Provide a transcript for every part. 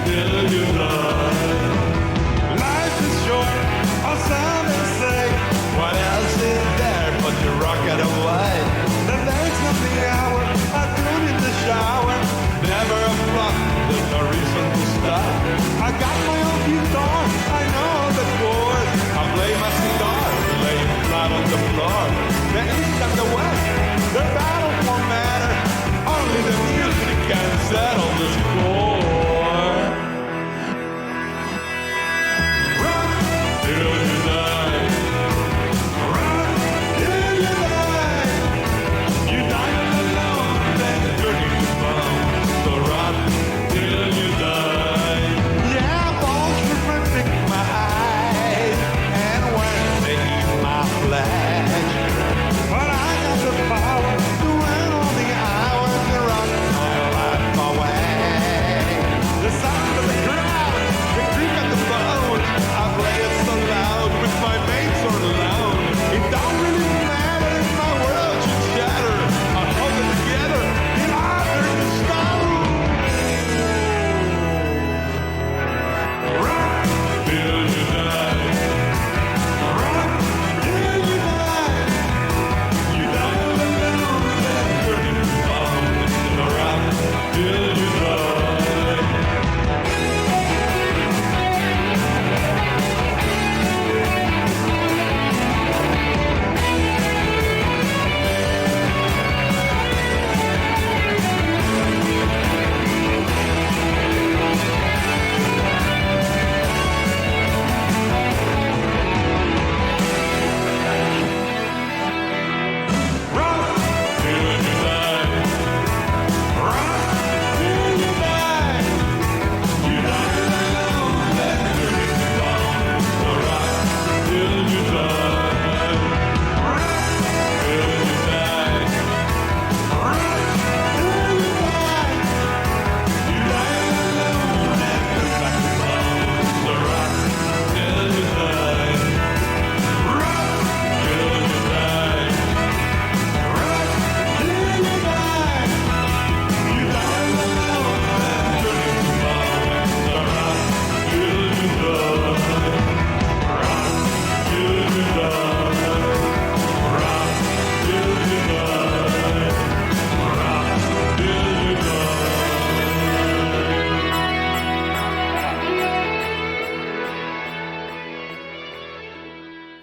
till you die. Life is short, or some may say. What else is there but to rock it away? The lights of the hour, I do in the shower. Never a flop, there's no reason to stop. I got my own guitar, I know the chords. I play my cigar, laying flat on the floor. The east and the west, the battle won't matter. Only the music can settle the score. Rock till you die. Rock till you die. You die alone, then turning to bone. So rock till you die. Yeah, bones will protect my eyes, and when they eat my flesh, but I got the power to win all the hours and rock my life away. The sound of the crowd, the creak of the bones. I play it so loud with my mates or alone. It don't really matter if my world should shatter. I hold it together in honor to stone. Rock till you die. Rock till you die. You die alone, then turning to bone. So rock till you die. Rock till you die. Rock till you die. You die alone, then turning to bone. So rock till you die. Rock till you die. Rock till you die. You die alone, then turn back to bone. So rock till you die. Rock till you die. Rock till you die. You die alone, then turning to bone. So rock till you die. Rock till you die. Rock till you die. Rock till you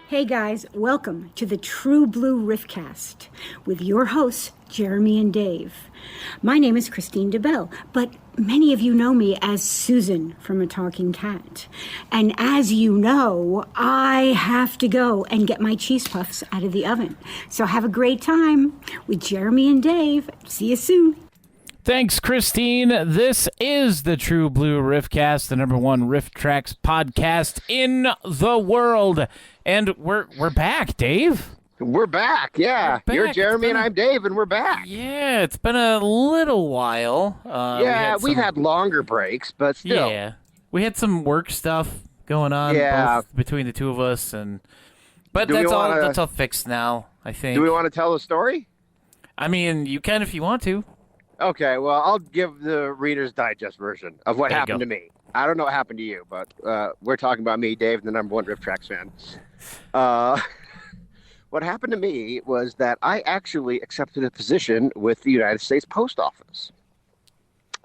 Hey guys, welcome to the True Blue Riffcast with your hosts, Jeremy and Dave. My name is Christine DeBelle, but many of you know me as Susan from A Talking Cat. And as you know, I have to go and get my cheese puffs out of the oven. So have a great time with Jeremy and Dave. See you soon. Thanks, Christine. This is the True Blue Riffcast, the number one RiffTrax podcast in the world. And we're back, Dave. We're back, yeah. We're You're back. Jeremy and I'm Dave, and we're back. Yeah, it's been a little while. We've had longer breaks, but still. Yeah, we had some work stuff going on both between the two of us, but that's all fixed now, I think. Do we want to tell the story? I mean, you can if you want to. Okay, well, I'll give the Reader's Digest version of what happened to me. I don't know what happened to you, but we're talking about me, Dave, the number one RiffTrax fan. What happened to me was that I actually accepted a position with the United States Post Office.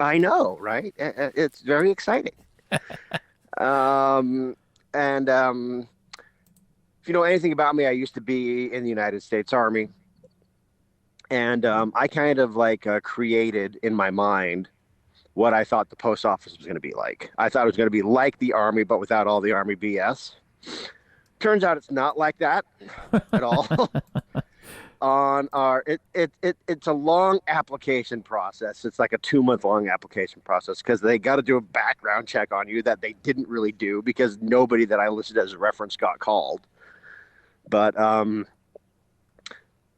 I know, right? It's very exciting. If you know anything about me, I used to be in the United States Army. And I kind of created in my mind what I thought the post office was going to be like. I thought it was going to be like the Army, but without all the Army BS. Turns out it's not like that at all. It's a long application process. It's like a 2-month long application process because they got to do a background check on you that they didn't really do because nobody that I listed as a reference got called. But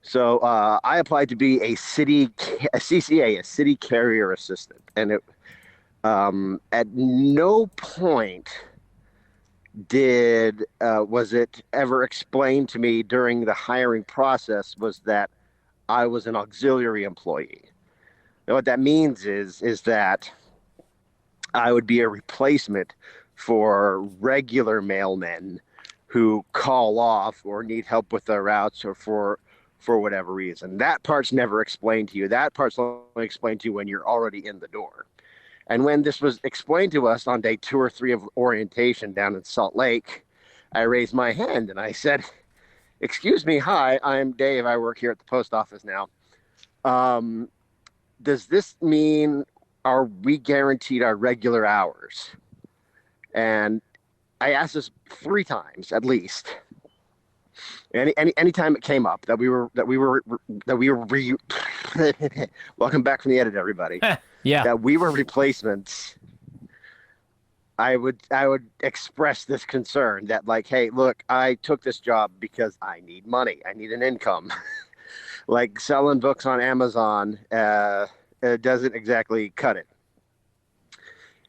so I applied to be a CCA, a city carrier assistant, and it at no point was it ever explained to me during the hiring process was that I was an auxiliary employee. And what that means is that I would be a replacement for regular mailmen who call off or need help with their routes or for whatever reason. That part's never explained to you. That part's only explained to you when you're already in the door. And when this was explained to us on day 2 or 3 of orientation down in Salt Lake, I raised my hand and I said, "Excuse me, hi, I'm Dave. I work here at the post office now. Does this mean are we guaranteed our regular hours?" And I asked this 3 times at least. Any time it came up that we were welcome back from the edit, everybody. Yeah. That we were replacements. I would express this concern that, like, hey, look, I took this job because I need money. I need an income. Like selling books on Amazon it doesn't exactly cut it.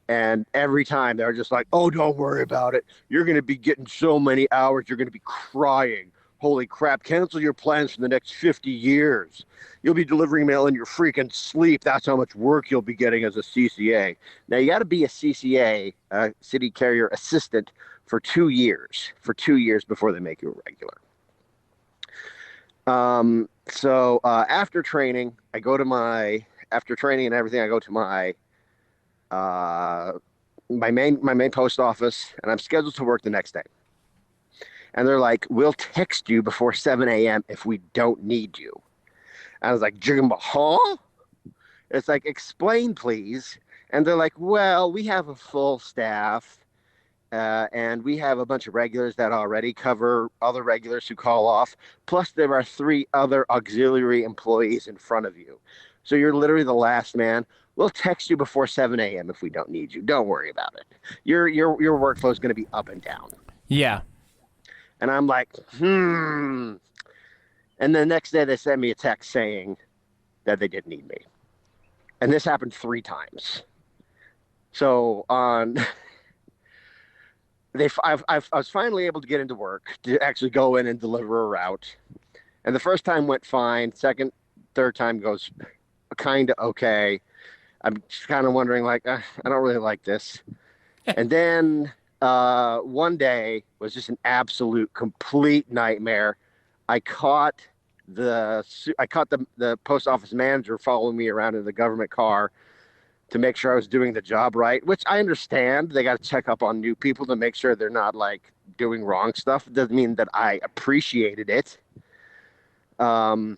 And every time they're just like, "Oh, don't worry about it. You're going to be getting so many hours. You're going to be crying. Holy crap. Cancel your plans for the next 50 years. You'll be delivering mail in your freaking sleep. That's how much work you'll be getting as a CCA." Now, you got to be a CCA, city carrier assistant, for 2 years. For 2 years before they make you a regular. So after training, after training and everything, I go to my main post office, and I'm scheduled to work the next day. And they're like, "We'll text you before 7 a.m. if we don't need you." And I was like, huh? It's like, "Explain, please." And they're like, "Well, we have a full staff, and we have a bunch of regulars that already cover other regulars who call off. Plus, there are 3 other auxiliary employees in front of you. So you're literally the last man. We'll text you before 7 a.m. if we don't need you. Don't worry about it. Your workflow is going to be up and down." Yeah. And I'm like, And the next day they sent me a text saying that they didn't need me. And this happened 3 times. So I was finally able to get into work to actually go in and deliver a route. And the first time went fine. Second, third time goes kind of okay. I'm just kind of wondering, like, I don't really like this. And then one day was just an absolute complete nightmare. I caught the post office manager following me around in the government car to make sure I was doing the job right, which I understand. They got to check up on new people to make sure they're not, like, doing wrong stuff. It doesn't mean that I appreciated it. And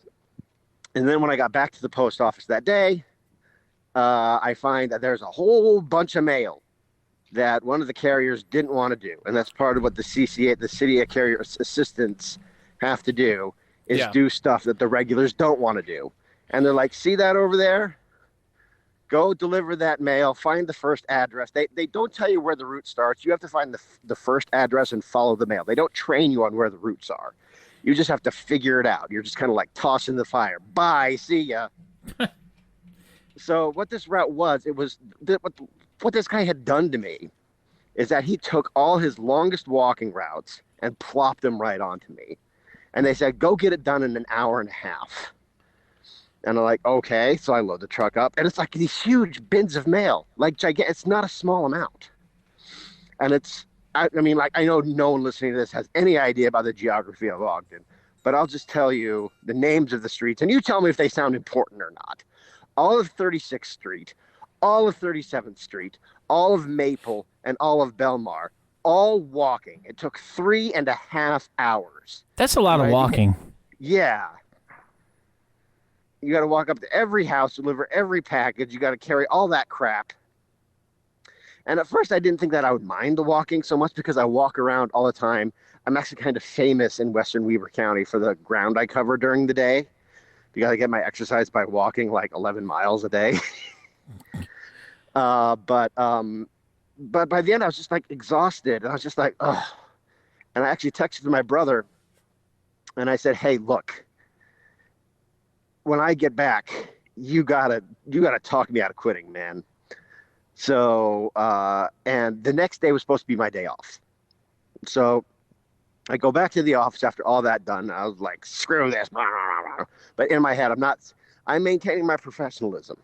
then when I got back to the post office that day, I find that there's a whole bunch of mail that one of the carriers didn't want to do. And that's part of what the CCA, the city carrier assistants, have to do, is do stuff that the regulars don't want to do. And they're like, "See that over there? Go deliver that mail, find the first address." They don't tell you where the route starts. You have to find the first address and follow the mail. They don't train you on where the routes are. You just have to figure it out. You're just kind of like tossing the fire. Bye, see ya. So what this route was, what this guy had done to me is that he took all his longest walking routes and plopped them right onto me. And they said, "Go get it done in an hour and a half." And I'm like, okay. So I load the truck up, and it's like these huge bins of mail, like gigantic. It's not a small amount. And I mean, like, I know no one listening to this has any idea about the geography of Ogden, but I'll just tell you the names of the streets, and you tell me if they sound important or not. All of 36th Street, all of 37th Street, all of Maple, and all of Belmar, all walking. It took 3.5 hours. That's a lot of walking. Yeah. You got to walk up to every house, deliver every package. You got to carry all that crap. And at first I didn't think that I would mind the walking so much because I walk around all the time. I'm actually kind of famous in Western Weber County for the ground I cover during the day. You got to get my exercise by walking like 11 miles a day. But by the end I was just like exhausted. And I was just like, ugh. And I actually texted my brother and I said, "Hey, look, when I get back, you gotta talk me out of quitting, man." So, and the next day was supposed to be my day off. So I go back to the office after all that done. I was like, screw this. But in my head, I'm maintaining my professionalism.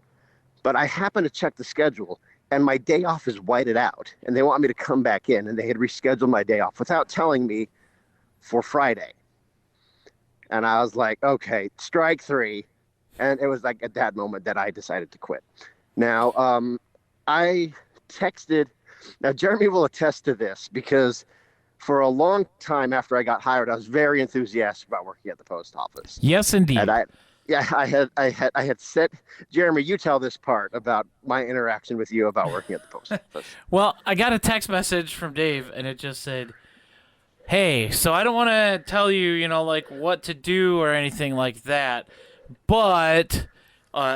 But I happen to check the schedule, and my day off is whited out, and they want me to come back in, and they had rescheduled my day off without telling me for Friday. And I was like, okay, strike three. And it was like at that moment that I decided to quit. Now, I texted, now Jeremy will attest to this, because for a long time after I got hired, I was very enthusiastic about working at the post office. Yes, indeed. And I had said, Jeremy, you tell this part about my interaction with you about working at the post office. Well, I got a text message from Dave, and it just said, hey, so I don't want to tell you, like what to do or anything like that, but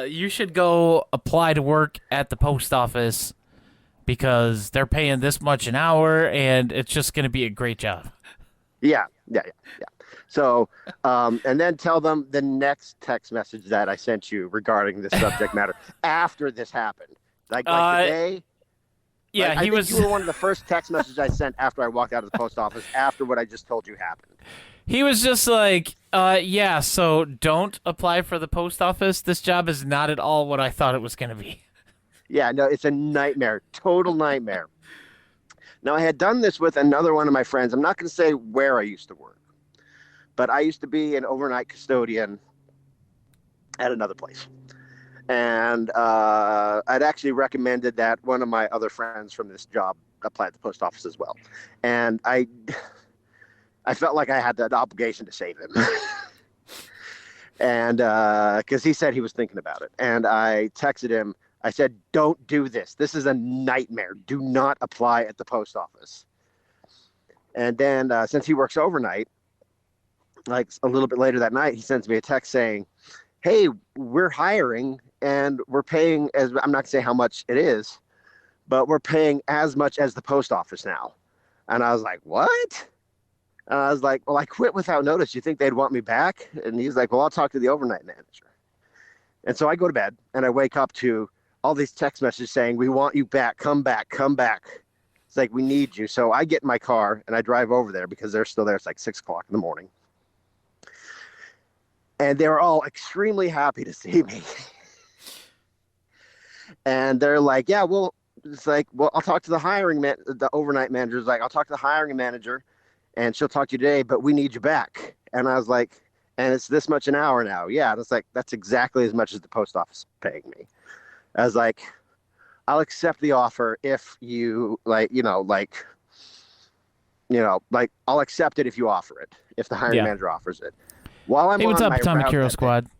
you should go apply to work at the post office because they're paying this much an hour, and it's just going to be a great job. Yeah. So, and then tell them the next text message that I sent you regarding this subject matter after this happened. Like today. Yeah, I think you were one of the first text messages I sent after I walked out of the post office after what I just told you happened. He was just like, yeah, so don't apply for the post office. This job is not at all what I thought it was going to be. Yeah, no, it's a nightmare. Total nightmare. Now, I had done this with another one of my friends. I'm not going to say where I used to work, but I used to be an overnight custodian at another place. And I'd actually recommended that one of my other friends from this job apply at the post office as well. And I felt like I had that obligation to save him. And because he said he was thinking about it. And I texted him. I said, don't do this. This is a nightmare. Do not apply at the post office. And then since he works overnight, like a little bit later that night, he sends me a text saying, hey, we're hiring and we're paying, as I'm not going to say how much it is, but we're paying as much as the post office now. And I was like, what? And I was like, well, I quit without notice. You think they'd want me back? And he's like, well, I'll talk to the overnight manager. And so I go to bed and I wake up to all these text messages saying, we want you back, come back, come back. It's like, we need you. So I get in my car and I drive over there because they're still there. It's like 6 o'clock in the morning. And they were all extremely happy to see me. And they're like, yeah, well, it's like, well, I'll talk to the overnight manager's like, I'll talk to the hiring manager and she'll talk to you today, but we need you back. And I was like, and it's this much an hour now. Yeah. And it's like, that's exactly as much as the post office is paying me. I was like, I'll accept the offer if you I'll accept it if you offer it, if the hiring manager offers it. While I'm hey, what's on up, my Atomic route Hero that Squad? day,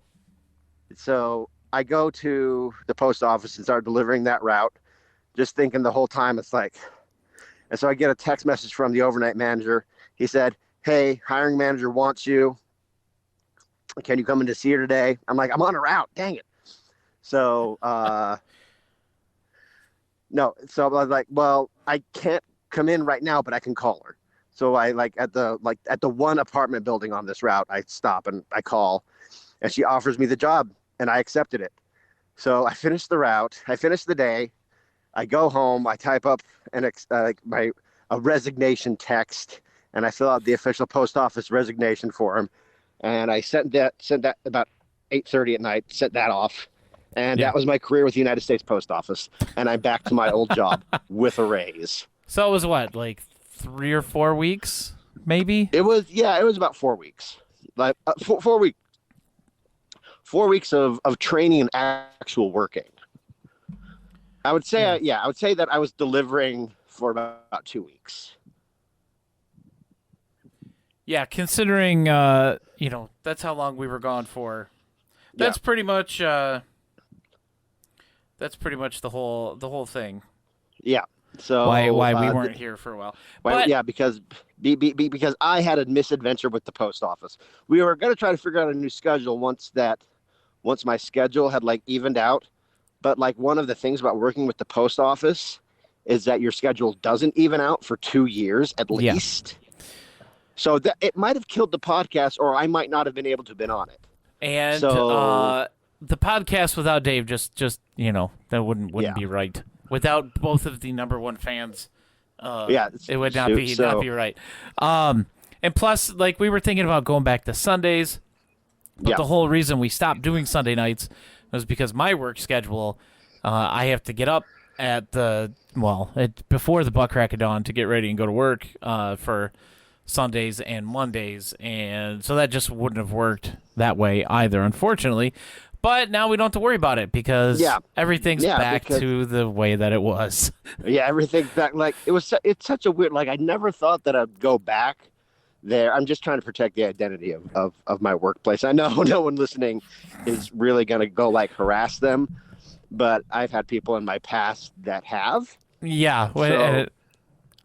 so I go to the post office and start delivering that route, just thinking the whole time it's like, and so I get a text message from the overnight manager. He said, hey, hiring manager wants you. Can you come in to see her today? I'm like, I'm on a route. Dang it. So, no. So I was like, well, I can't come in right now, but I can call her. So I at the one apartment building on this route, I stop and I call, and she offers me the job, and I accepted it. So I finished the route. I finished the day. I go home. I type up a resignation text, and I fill out the official post office resignation form, and I sent that about 8:30 at night. Sent that off, and that was my career with the United States Post Office. And I'm back to my old job with a raise. So it was what, like 3 or 4 weeks, maybe? It was about 4 weeks. Like 4 weeks. 4 weeks of training and actual working. I would say, I would say that I was delivering for about 2 weeks. Yeah, considering, that's how long we were gone for. That's pretty much, the whole thing. Yeah. So why we weren't here for a while. Because I had a misadventure with the post office. We were going to try to figure out a new schedule once my schedule had evened out. But one of the things about working with the post office is that your schedule doesn't even out for 2 years at least. So it might have killed the podcast, or I might not have been able to have been on it. And the podcast without Dave just that wouldn't be right. Without both of the number one fans, it would not be right. And plus, we were thinking about going back to Sundays, but the whole reason we stopped doing Sunday nights was because my work schedule, I have to get up at before the buck crack of dawn to get ready and go to work for Sundays and Mondays, and so that just wouldn't have worked that way either, unfortunately. But now we don't have to worry about it because everything's back to the way that it was. Yeah, everything's back. Like it's such a weird. Like I never thought that I'd go back there. I'm just trying to protect the identity of my workplace. I know no one listening is really going to go like harass them, but I've had people in my past that have. Yeah, So,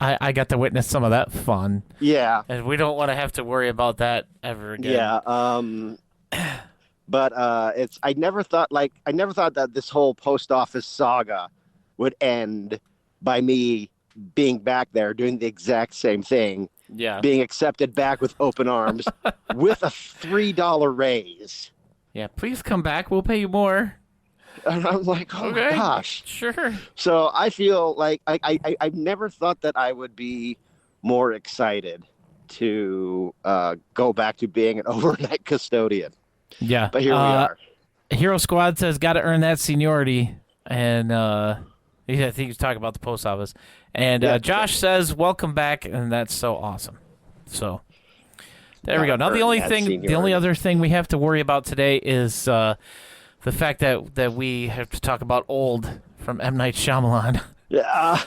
I got to witness some of that fun. yeah, And we don't want to have to worry about that ever again. yeah. But I never thought that this whole post office saga would end by me being back there doing the exact same thing. Yeah. Being accepted back with open arms with a $3 raise. Yeah, please come back. We'll pay you more. And I'm like, oh my gosh. Sure. So I feel like I never thought that I would be more excited to go back to being an overnight custodian. Yeah. But here we are. Hero Squad says, got to earn that seniority. And I think he's talking about the post office. And Josh says, welcome back. And that's so awesome. So there we go. Now, the only other thing we have to worry about today is the fact that we have to talk about Old from M. Night Shyamalan. Yeah.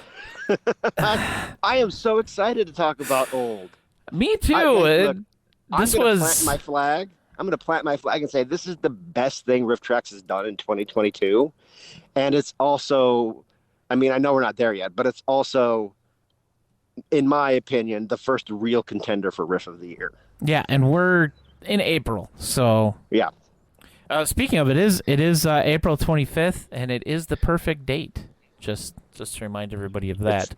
I am so excited to talk about Old. Me too. Look, I'm going to plant my flag. I'm going to plant my flag and say this is the best thing RiffTrax has done in 2022. And it's also, I mean, I know we're not there yet, but it's also, in my opinion, the first real contender for Riff of the Year. Yeah, and we're in April, so... Yeah. Speaking of, it is April 25th, and it is the perfect date. Just to remind everybody of that. It's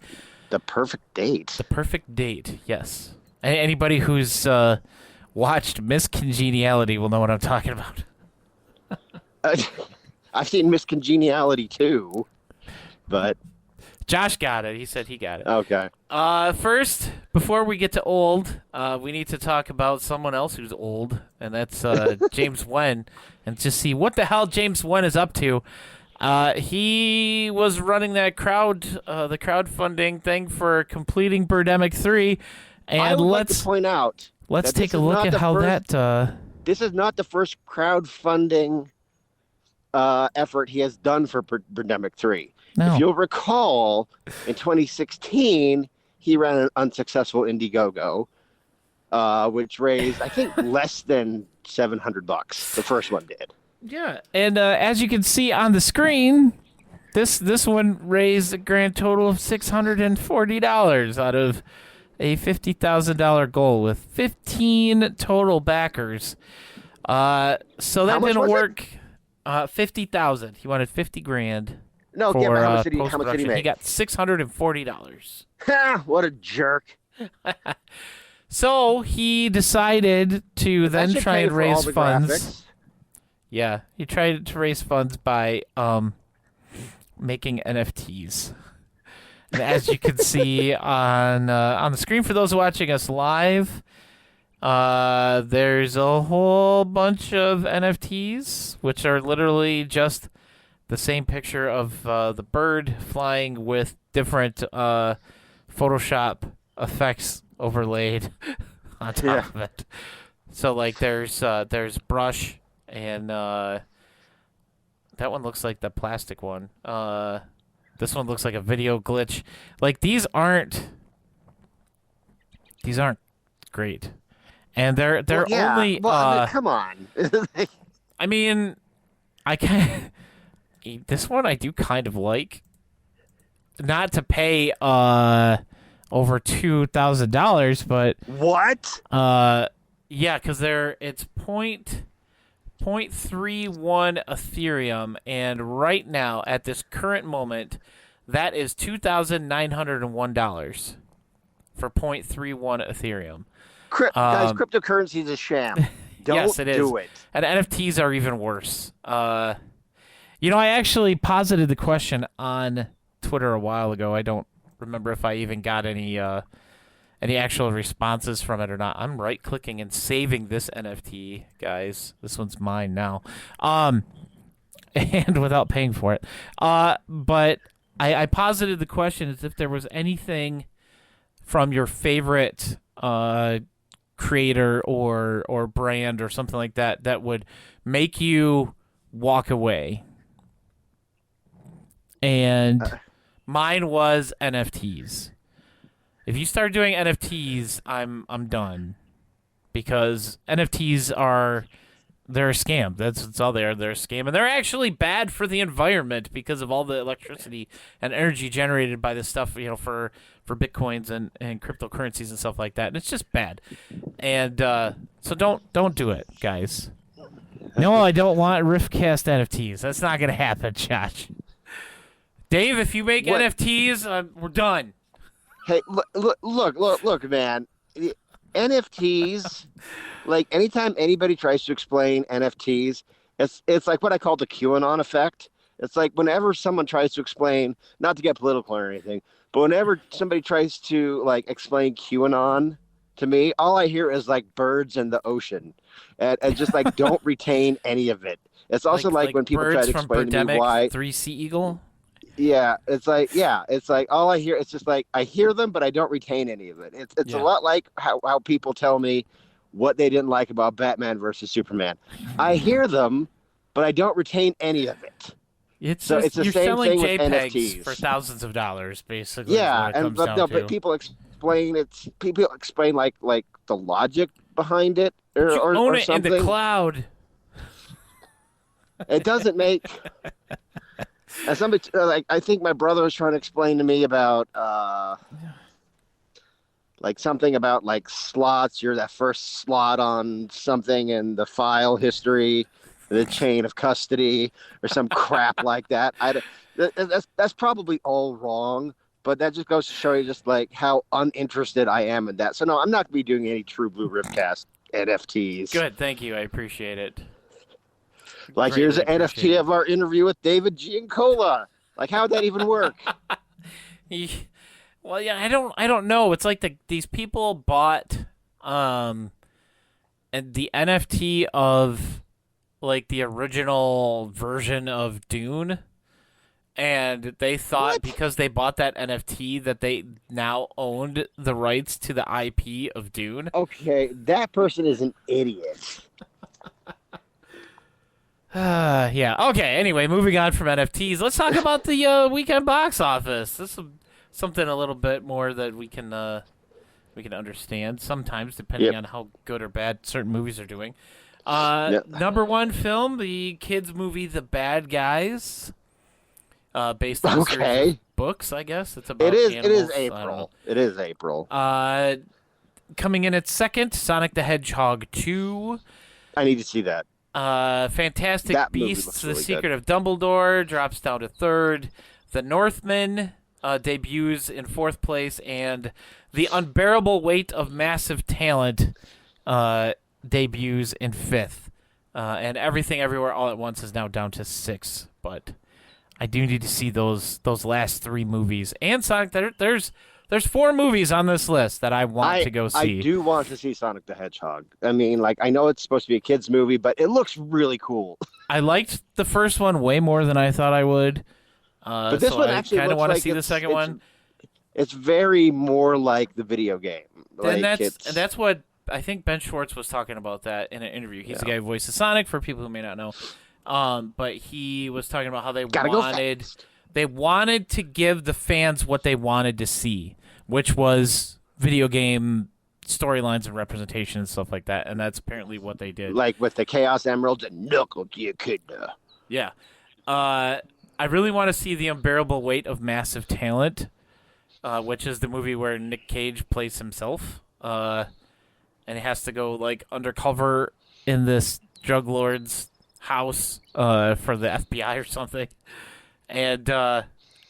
the perfect date. The perfect date, yes. Anybody who's watched Miss Congeniality will know what I'm talking about. I've seen Miss Congeniality too, but Josh got it. He said he got it. Okay. First, before we get to Old, we need to talk about someone else who's old, and that's James Wen, and just see what the hell James Wen is up to. He was running that the crowdfunding thing for completing Birdemic 3, and I would like to point out. Let's take a look at how that. This is not the first crowdfunding effort he has done for Birdemic 3. No. If you'll recall, in 2016, he ran an unsuccessful Indiegogo, which raised, I think, less than $700. The first one did. Yeah, and as you can see on the screen, this one raised a grand total of $640 out of a $50,000 goal with 15 total backers. So that didn't work. 50,000. He wanted 50 grand. No, for, yeah, but how much did he make? He got $640. Ha! What a jerk. So he decided to then try and raise funds. Graphics. Yeah, he tried to raise funds by making NFTs. And as you can see on the screen for those watching us live, there's a whole bunch of NFTs, which are literally just the same picture of the bird flying with different Photoshop effects overlaid on top of it. So like there's brush, and that one looks like the plastic one. This one looks like a video glitch. Like these aren't great, and they're only. Well, come on. I mean, this one I do kind of like. Not to pay over $2,000, but what? Yeah, because it's 0.31 Ethereum, and right now at this current moment, that is $2,901 for 0.31 Ethereum. Guys, cryptocurrency is a sham. Yes, it is. Do it. And NFTs are even worse. I actually posited the question on Twitter a while ago. I don't remember if I even got any actual responses from it or not. I'm right-clicking and saving this NFT, guys. This one's mine now, and without paying for it. But I posited the question as if there was anything from your favorite creator or brand or something like that that would make you walk away. And mine was NFTs. If you start doing NFTs, I'm done. Because NFTs they're a scam. That's all they are. They're a scam. And they're actually bad for the environment because of all the electricity and energy generated by this stuff, for Bitcoins and cryptocurrencies and stuff like that. And it's just bad. And so don't do it, guys. No, I don't want Riffcast NFTs. That's not going to happen, Josh. Dave, if you make NFTs, we're done. Hey, look, man. The NFTs, like anytime anybody tries to explain NFTs, it's like what I call the QAnon effect. It's like whenever someone tries to explain, not to get political or anything, but whenever somebody tries to like explain QAnon to me, all I hear is like birds in the ocean, and just like don't retain any of it. It's also like when people try to explain to me why 3C Eagle. Yeah, it's like all I hear. It's just like I hear them, but I don't retain any of it. It's a lot like how people tell me what they didn't like about Batman versus Superman. I hear them, but I don't retain any of it. It's the you're same selling thing with JPEGs NFTs for thousands of dollars, basically. Yeah, is what it comes down to. but people explain like the logic behind it or own or it something. in the cloud. It doesn't make. And somebody I think my brother was trying to explain to me about like something about like slots. You're that first slot on something in the file history, the chain of custody, or some crap like that. That's probably all wrong, but that just goes to show you just like how uninterested I am in that. So no, I'm not gonna be doing any True Blue Riffcast NFTs. Good, thank you. I appreciate it. Like here's an NFT of our interview with David Giancola. Like how'd that even work? Well, yeah, I don't know. It's like these people bought and the NFT of like the original version of Dune, and they thought because they bought that NFT that they now owned the rights to the IP of Dune. Okay, that person is an idiot. Yeah. Okay. Anyway, moving on from NFTs, let's talk about the weekend box office. This is something a little bit more that we can understand sometimes, depending on how good or bad certain movies are doing. Number one film, the kids' movie The Bad Guys, based on a series of books. I guess it's about animals. It is April. It is April. Coming in at second, Sonic the Hedgehog 2. I need to see that. Fantastic That movie Beasts, looks The really Secret good. of Dumbledore drops down to third. The Northman debuts in fourth place, and The Unbearable Weight of Massive Talent debuts in fifth. And Everything Everywhere All at Once is now down to sixth. But I do need to see those last three movies. And Sonic, there's four movies on this list that I want to go see. I do want to see Sonic the Hedgehog. I mean, like, I know it's supposed to be a kid's movie, but it looks really cool. I liked the first one way more than I thought I would. But this so one I actually kind of looks want to like see the second one. It's very more like the video game. And Like that's what I think Ben Schwartz was talking about that in an interview. He's the guy who voices Sonic, for people who may not know. But he was talking about how they wanted to give the fans what they wanted to see, which was video game storylines and representation and stuff like that. And that's apparently what they did. Like with the Chaos Emeralds and Knuckle to your kidney. Yeah. I really want to see The Unbearable Weight of Massive Talent, which is the movie where Nick Cage plays himself. And he has to go like undercover in this drug lord's house for the FBI or something. And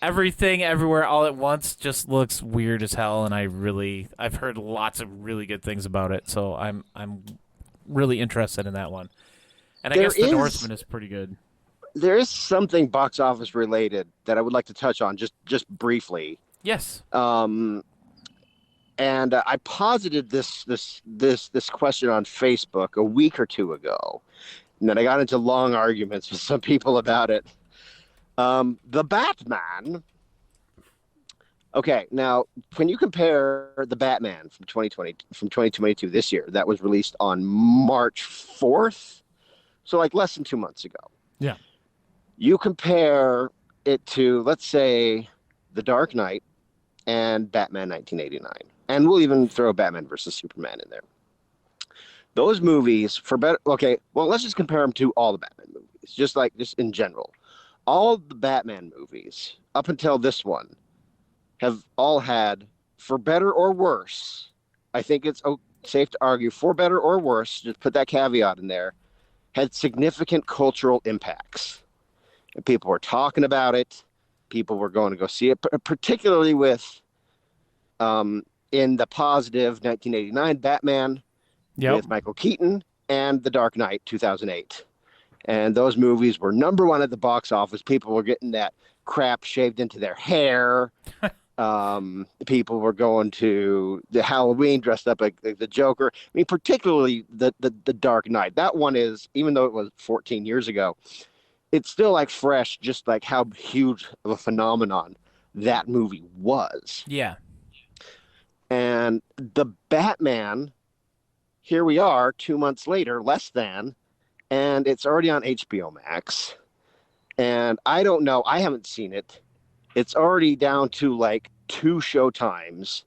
Everything Everywhere All at Once just looks weird as hell, and I've heard lots of really good things about it, so I'm really interested in that one. And I guess The Northman is pretty good. There is something box office related that I would like to touch on just briefly. Yes. And I posited this question on Facebook a week or two ago, and then I got into long arguments with some people about it. The Batman Okay, now when you compare the Batman from 2022 this year, that was released on March 4th, so like less than 2 months ago. Yeah. You compare it to, let's say, The Dark Knight and Batman 1989, and we'll even throw Batman versus Superman in there. Those movies, for better, okay, well, let's just compare them to all the Batman movies, just in general. All the Batman movies up until this one have all had, for better or worse, I think it's safe to argue, for better or worse, just put that caveat in there, had significant cultural impacts. And people were talking about it. People were going to go see it, particularly with, in the positive 1989 Batman with Michael Keaton and The Dark Knight 2008. And those movies were #1 at the box office. People were getting that crap shaved into their hair. People were going to the Halloween dressed up like the Joker. I mean, particularly the Dark Knight. That one is, even though it was 14 years ago, it's still like fresh, just like how huge of a phenomenon that movie was. Yeah. And the Batman, here we are 2 months later, less than, and it's already on HBO Max. And I don't know, I haven't seen it. It's already down to like 2 showtimes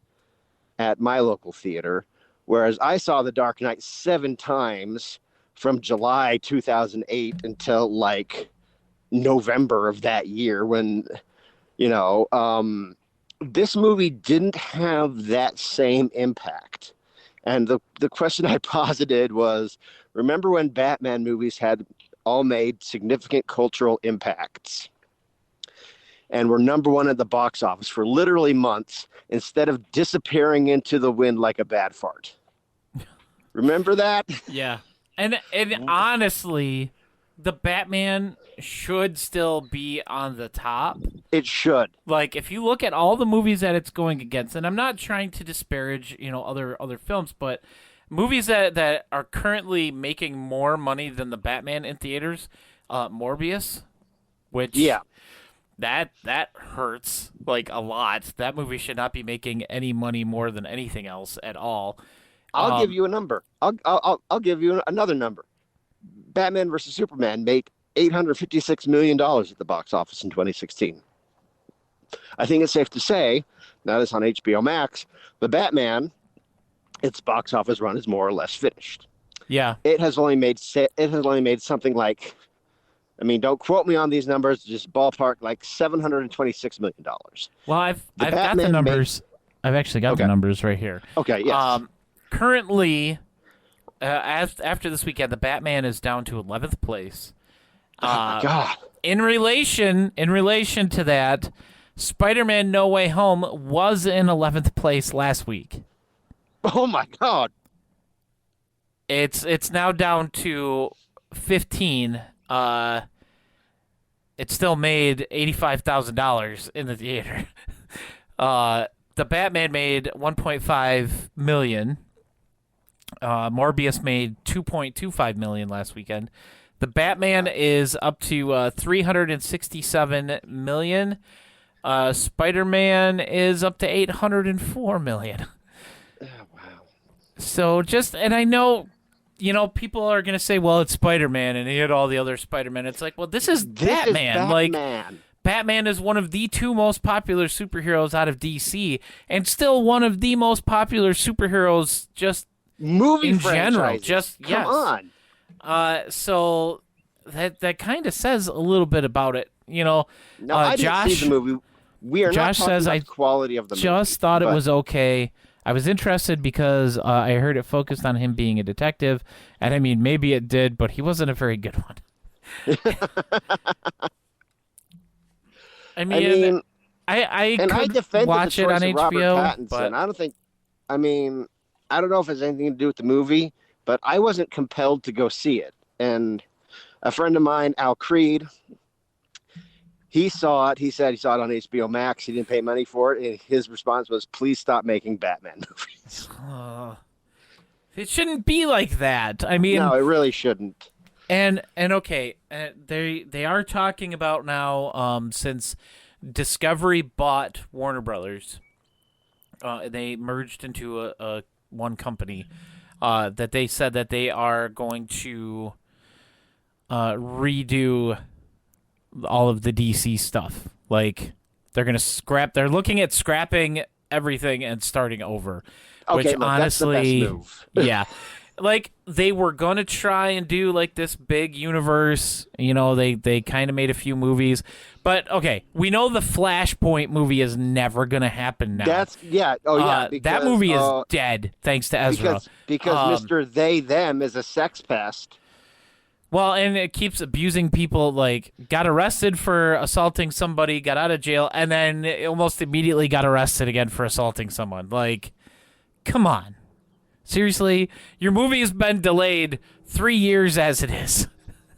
at my local theater, whereas I saw The Dark Knight 7 times from July 2008 until like November of that year when, this movie didn't have that same impact. And the question I posited was, remember when Batman movies had all made significant cultural impacts and were #1 at the box office for literally months instead of disappearing into the wind like a bad fart? Remember that? Yeah. And honestly, the Batman should still be on the top. It should. Like, if you look at all the movies that it's going against, and I'm not trying to disparage, other films, but movies that are currently making more money than the Batman in theaters, Morbius, which that hurts like a lot. That movie should not be making any money more than anything else at all. I'll give you a number. I'll give you another number. Batman versus Superman made $856 million at the box office in 2016. I think it's safe to say, now it's on HBO Max, the Batman, its box office run is more or less finished. Yeah. It has only made something like, I mean, don't quote me on these numbers, just ballpark, like $726 million. Well, I've got the numbers. I've actually got the numbers right here. Okay, yes. Currently, after this weekend, the Batman is down to 11th place. Oh my God. In relation to that, Spider-Man No Way Home was in 11th place last week. Oh my God. It's now down to 15. It still made $85,000 in the theater. The Batman made $1.5 million. Morbius made $2.25 million last weekend. The Batman is up to $367 million. Spider-Man is up to $804 million. Oh, wow. So and I know, people are going to say, well, it's Spider-Man and he had all the other Spider-Man. It's like, well, this is Batman. Like, Batman is one of the 2 most popular superheroes out of DC and still one of the most popular superheroes just movie in franchises. general. Come on. So that kind of says a little bit about it. No, I Josh, didn't see the movie. We are Josh not talking says about the quality of the movie. Just thought it was okay. I was interested because I heard it focused on him being a detective, and I mean, maybe it did, but he wasn't a very good one. I could watch it on HBO, but I don't think. I mean, I don't know if it has anything to do with the movie, but I wasn't compelled to go see it. And a friend of mine, Al Creed, he saw it. He said he saw it on HBO Max. He didn't pay money for it. And his response was, "Please stop making Batman movies." It shouldn't be like that. I mean, no, it really shouldn't. And okay, they are talking about now, since Discovery bought Warner Brothers. They merged into a one company. That they said that they are going to redo all of the DC stuff. Like they're gonna scrap. They're looking at scrapping everything and starting over. Okay, Which look, honestly, that's the best move. yeah. Like they were gonna try and do like this big universe, they kind of made a few movies, but okay, we know the Flashpoint movie is never gonna happen now. That's because, that movie is dead thanks to Ezra. Because Mr. They Them is a sex pest. Well, and it keeps abusing people. Like got arrested for assaulting somebody, got out of jail, and then almost immediately got arrested again for assaulting someone. Like, come on. Seriously, your movie has been delayed 3 years as it is.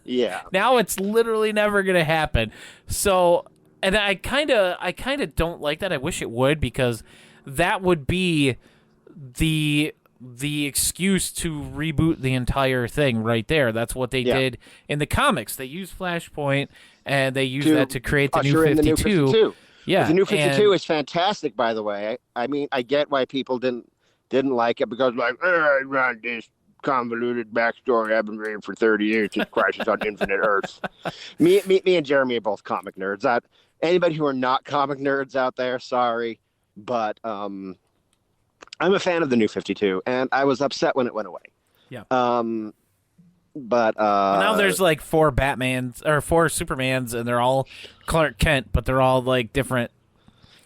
Yeah. Now it's literally never going to happen. So, and I kind of don't like that. I wish it would, because that would be the excuse to reboot the entire thing right there. That's what they did in the comics. They used Flashpoint and they used that to create the new 52. Yeah. The new 52 is fantastic, by the way. I mean, I get why people didn't like it, because I run this convoluted backstory I've been reading for 30 years. It's Crisis on Infinite Earths. Me and Jeremy are both comic nerds. Anybody who are not comic nerds out there, sorry, but I'm a fan of the new 52, and I was upset when it went away. Yeah. But now there's like 4 Batmans or 4 Supermans, and they're all Clark Kent, but they're all like different.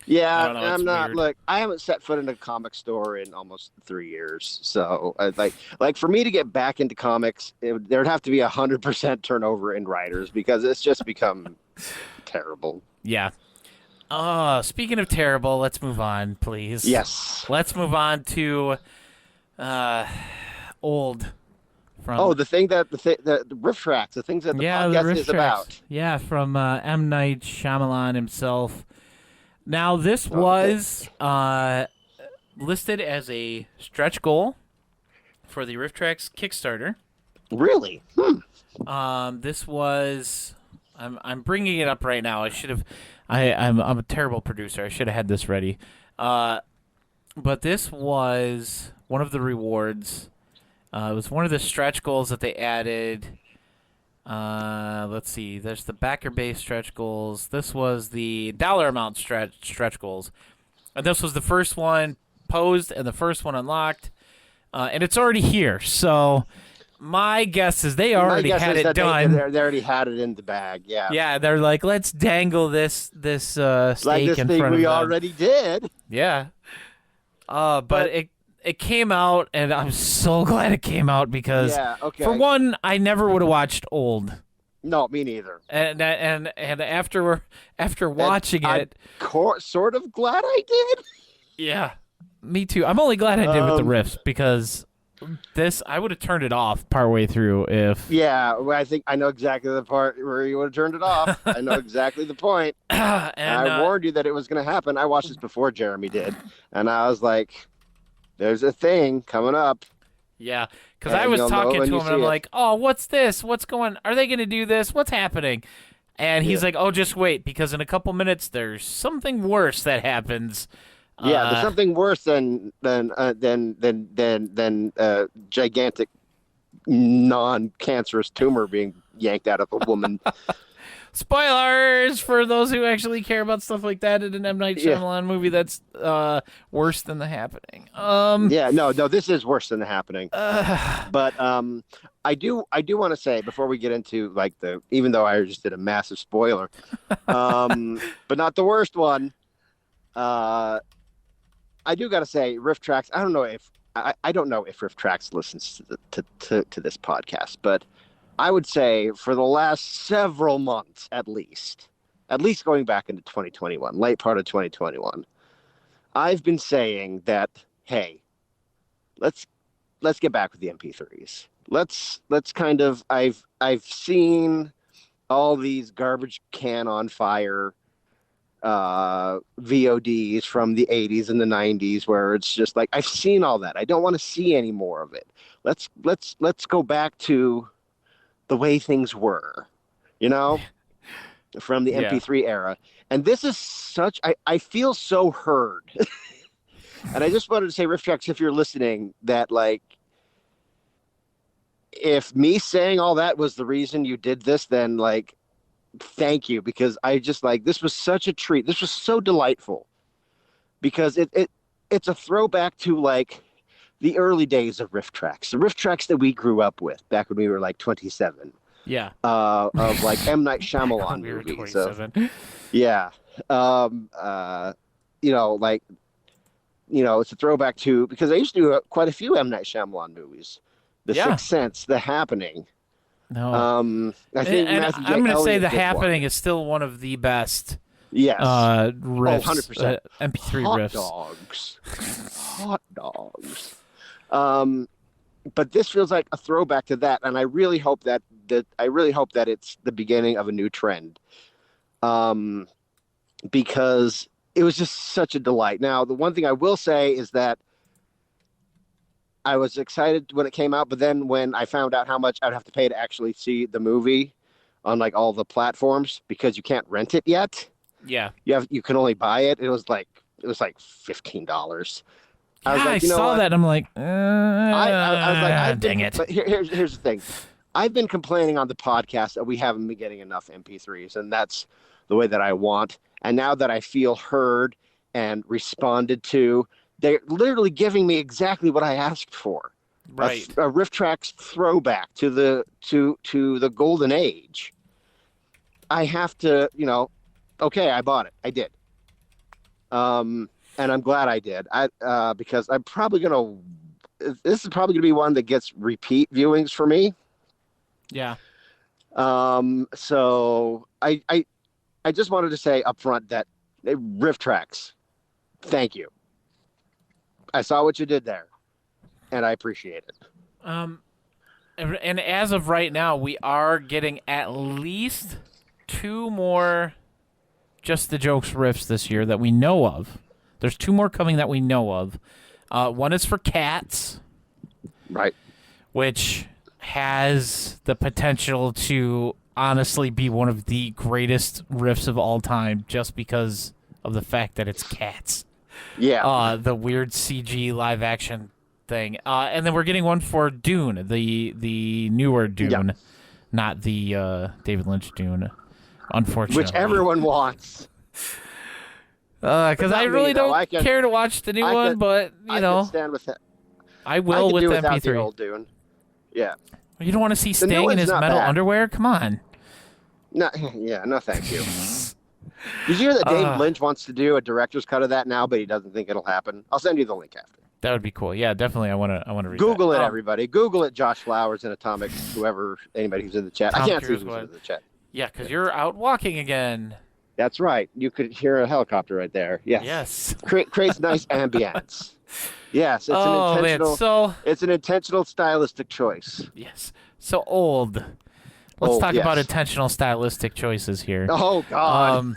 Yeah, I don't know, I'm not. weird. Look, I haven't set foot in a comic store in almost 3 years. So, like for me to get back into comics, there'd have to be 100% turnover in writers, because it's just become terrible. Yeah. Speaking of terrible, let's move on, please. Yes. Let's move on to old. From The RiffTrax, the things that the podcast is about. Yeah, from M. Night Shyamalan himself. Now, this was listed as a stretch goal for the RiffTrax Kickstarter. Really? This was. I'm bringing it up right now. I should have. I'm a terrible producer. I should have had this ready. But this was one of the rewards. It was one of the stretch goals that they added. Let's see. There's the backer-based stretch goals. This was the dollar amount stretch goals. And this was the first one posed and the first one unlocked. And it's already here. So my guess is they already had it done. They already had it in the bag, yeah. Yeah, they're like, let's dangle this steak like this in front thing of we them. already did. Yeah. But it came out, and I'm so glad it came out, because for one, I never would have watched Old. No, me neither. And after watching it, sort of glad I did. Yeah, me too. I'm only glad I did with the riffs, because this I would have turned it off partway through if. Yeah, well, I think I know exactly the part where you would have turned it off. I know exactly the point. and I warned you that it was going to happen. I watched this before Jeremy did, and I was like, "There's a thing coming up." Yeah, because I was talking to him, and I'm like, "Oh, what's this? What's going? Are they going to do this? What's happening?" And he's like, "Oh, just wait, because in a couple minutes there's something worse that happens." Yeah, there's something worse than gigantic non-cancerous tumor being yanked out of a woman. Spoilers for those who actually care about stuff like that in an M. Night Shyamalan movie that's worse than The Happening. Yeah, no, this is worse than The Happening. But I do want to say, before we get into like even though I just did a massive spoiler, but not the worst one. I do got to say, RiffTrax. I don't know if RiffTrax listens to this podcast, but I would say for the last several months, at least going back into 2021, late part of 2021, I've been saying that, hey, let's get back with the MP3s. Let's kind of. I've seen all these garbage can on fire VODs from the 80s and the 90s, where it's just like, I've seen all that. I don't want to see any more of it. Let's go back to the way things were, from the MP3 era. And this is such, I feel so heard. And I just wanted to say, RiffTrax, if you're listening, that like, if me saying all that was the reason you did this, then like, thank you, because I just like, this was such a treat. This was so delightful because it's a throwback to like the early days of RiffTrax, the RiffTrax that we grew up with back when we were like 27. Yeah. Of like M. Night Shyamalan We were movies. 27. Yeah. You know, like, you know, it's a throwback to, because I used to do quite a few M. Night Shyamalan movies. The Yeah. Sixth Sense, The Happening. No. I think and Matthew J. I'm going to say Elliott The did Happening one. is still one of the best Yes. riffs, 100%. MP3 Hot riffs. dogs. Hot dogs. But this feels like a throwback to that, and I really hope that it's the beginning of a new trend. Because it was just such a delight. Now, the one thing I will say is that I was excited when it came out, but then when I found out how much I'd have to pay to actually see the movie on like all the platforms, because you can't rent it yet. Yeah. You can only buy it. It was like $15. Yeah, I was like, you know saw what? that and I'm like, I was like, dang it. But here's the thing. I've been complaining on the podcast that we haven't been getting enough MP3s, and that's the way that I want. And now that I feel heard and responded to, they're literally giving me exactly what I asked for. Right. A RiffTrax throwback to the golden age. I have to, you know, okay, I bought it. I did. And I'm glad I did. Because I'm probably this is probably gonna be one that gets repeat viewings for me. Yeah. So I just wanted to say up front that RiffTrax, thank you. I saw what you did there, and I appreciate it. And as of right now, we are getting at least 2 more Just the Jokes riffs this year that we know of. There's 2 more coming that we know of. One is for Cats, Right. which has the potential to honestly be one of the greatest riffs of all time just because of the fact that it's cats. Yeah. The weird CG live action thing. And then we're getting one for Dune, the newer Dune, Yeah. not the David Lynch Dune, unfortunately. Which everyone wants. Because But not I really me, though. don't care to watch the new I one, could- but, I know, can stand with it. I I will could with do the without MP3. the old Dune. Yeah. You don't want to see The new Sting in one's his not metal bad. underwear? Come on. No. Yeah. No, thank you. Did you hear that David Lynch wants to do a director's cut of that now, but he doesn't think it'll happen? I'll send you the link after. That would be cool. Yeah, definitely. I want to read Google that. it, everybody. Google it, Josh Flowers and Atomic, anybody who's in the chat. Tom I can't see Cruise who's would. in the chat. Yeah, because you're out walking again. That's right. You could hear a helicopter right there. Yes. Yes. Creates nice ambience. Yes, it's Oh, an man. intentional. So, It's an intentional stylistic choice. yes. So old. Let's Old, talk about yes. intentional stylistic choices here. Oh God.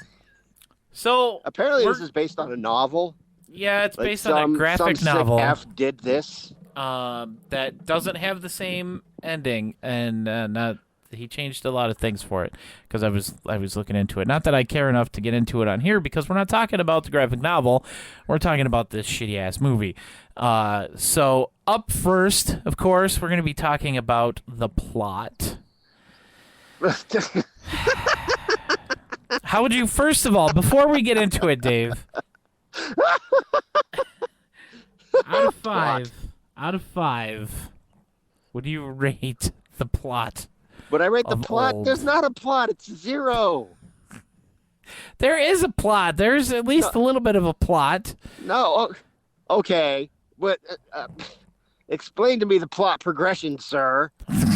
So, Apparently, this we're- is based on a novel. yeah, it's Like based on a graphic some novel Sick F did this. that doesn't have the same ending, and he changed a lot of things for it because I was looking into it. Not that I care enough to get into it on here because we're not talking about the graphic novel. We're talking about this shitty ass movie. So up first, of course, we're going to be talking about the plot. How would you, first of all, before we get into it, Dave? Out of five, would you rate the plot? When I rate the Of plot, old. there's not a plot. It's 0. There is a plot. There's at least a little bit of a plot. No. Okay. But explain to me the plot progression, sir,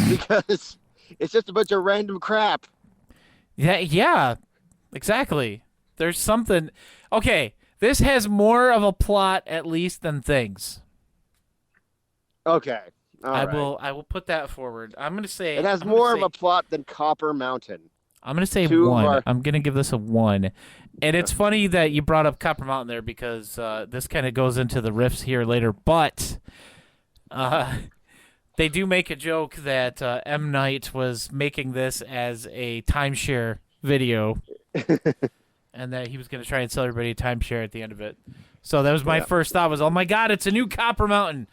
because it's just a bunch of random crap. Yeah, exactly. There's something. Okay, this has more of a plot at least than Things. Okay. All right. I will put that forward. I'm gonna say It has I'm gonna more of say- a plot than Copper Mountain. I'm gonna say 2 1. are- I'm gonna give this a 1. And it's funny that you brought up Copper Mountain there because this kind of goes into the riffs here later. But they do make a joke that M. Night was making this as a timeshare video and that he was going to try and sell everybody a timeshare at the end of it. So that was my first thought was, oh my God, it's a new Copper Mountain.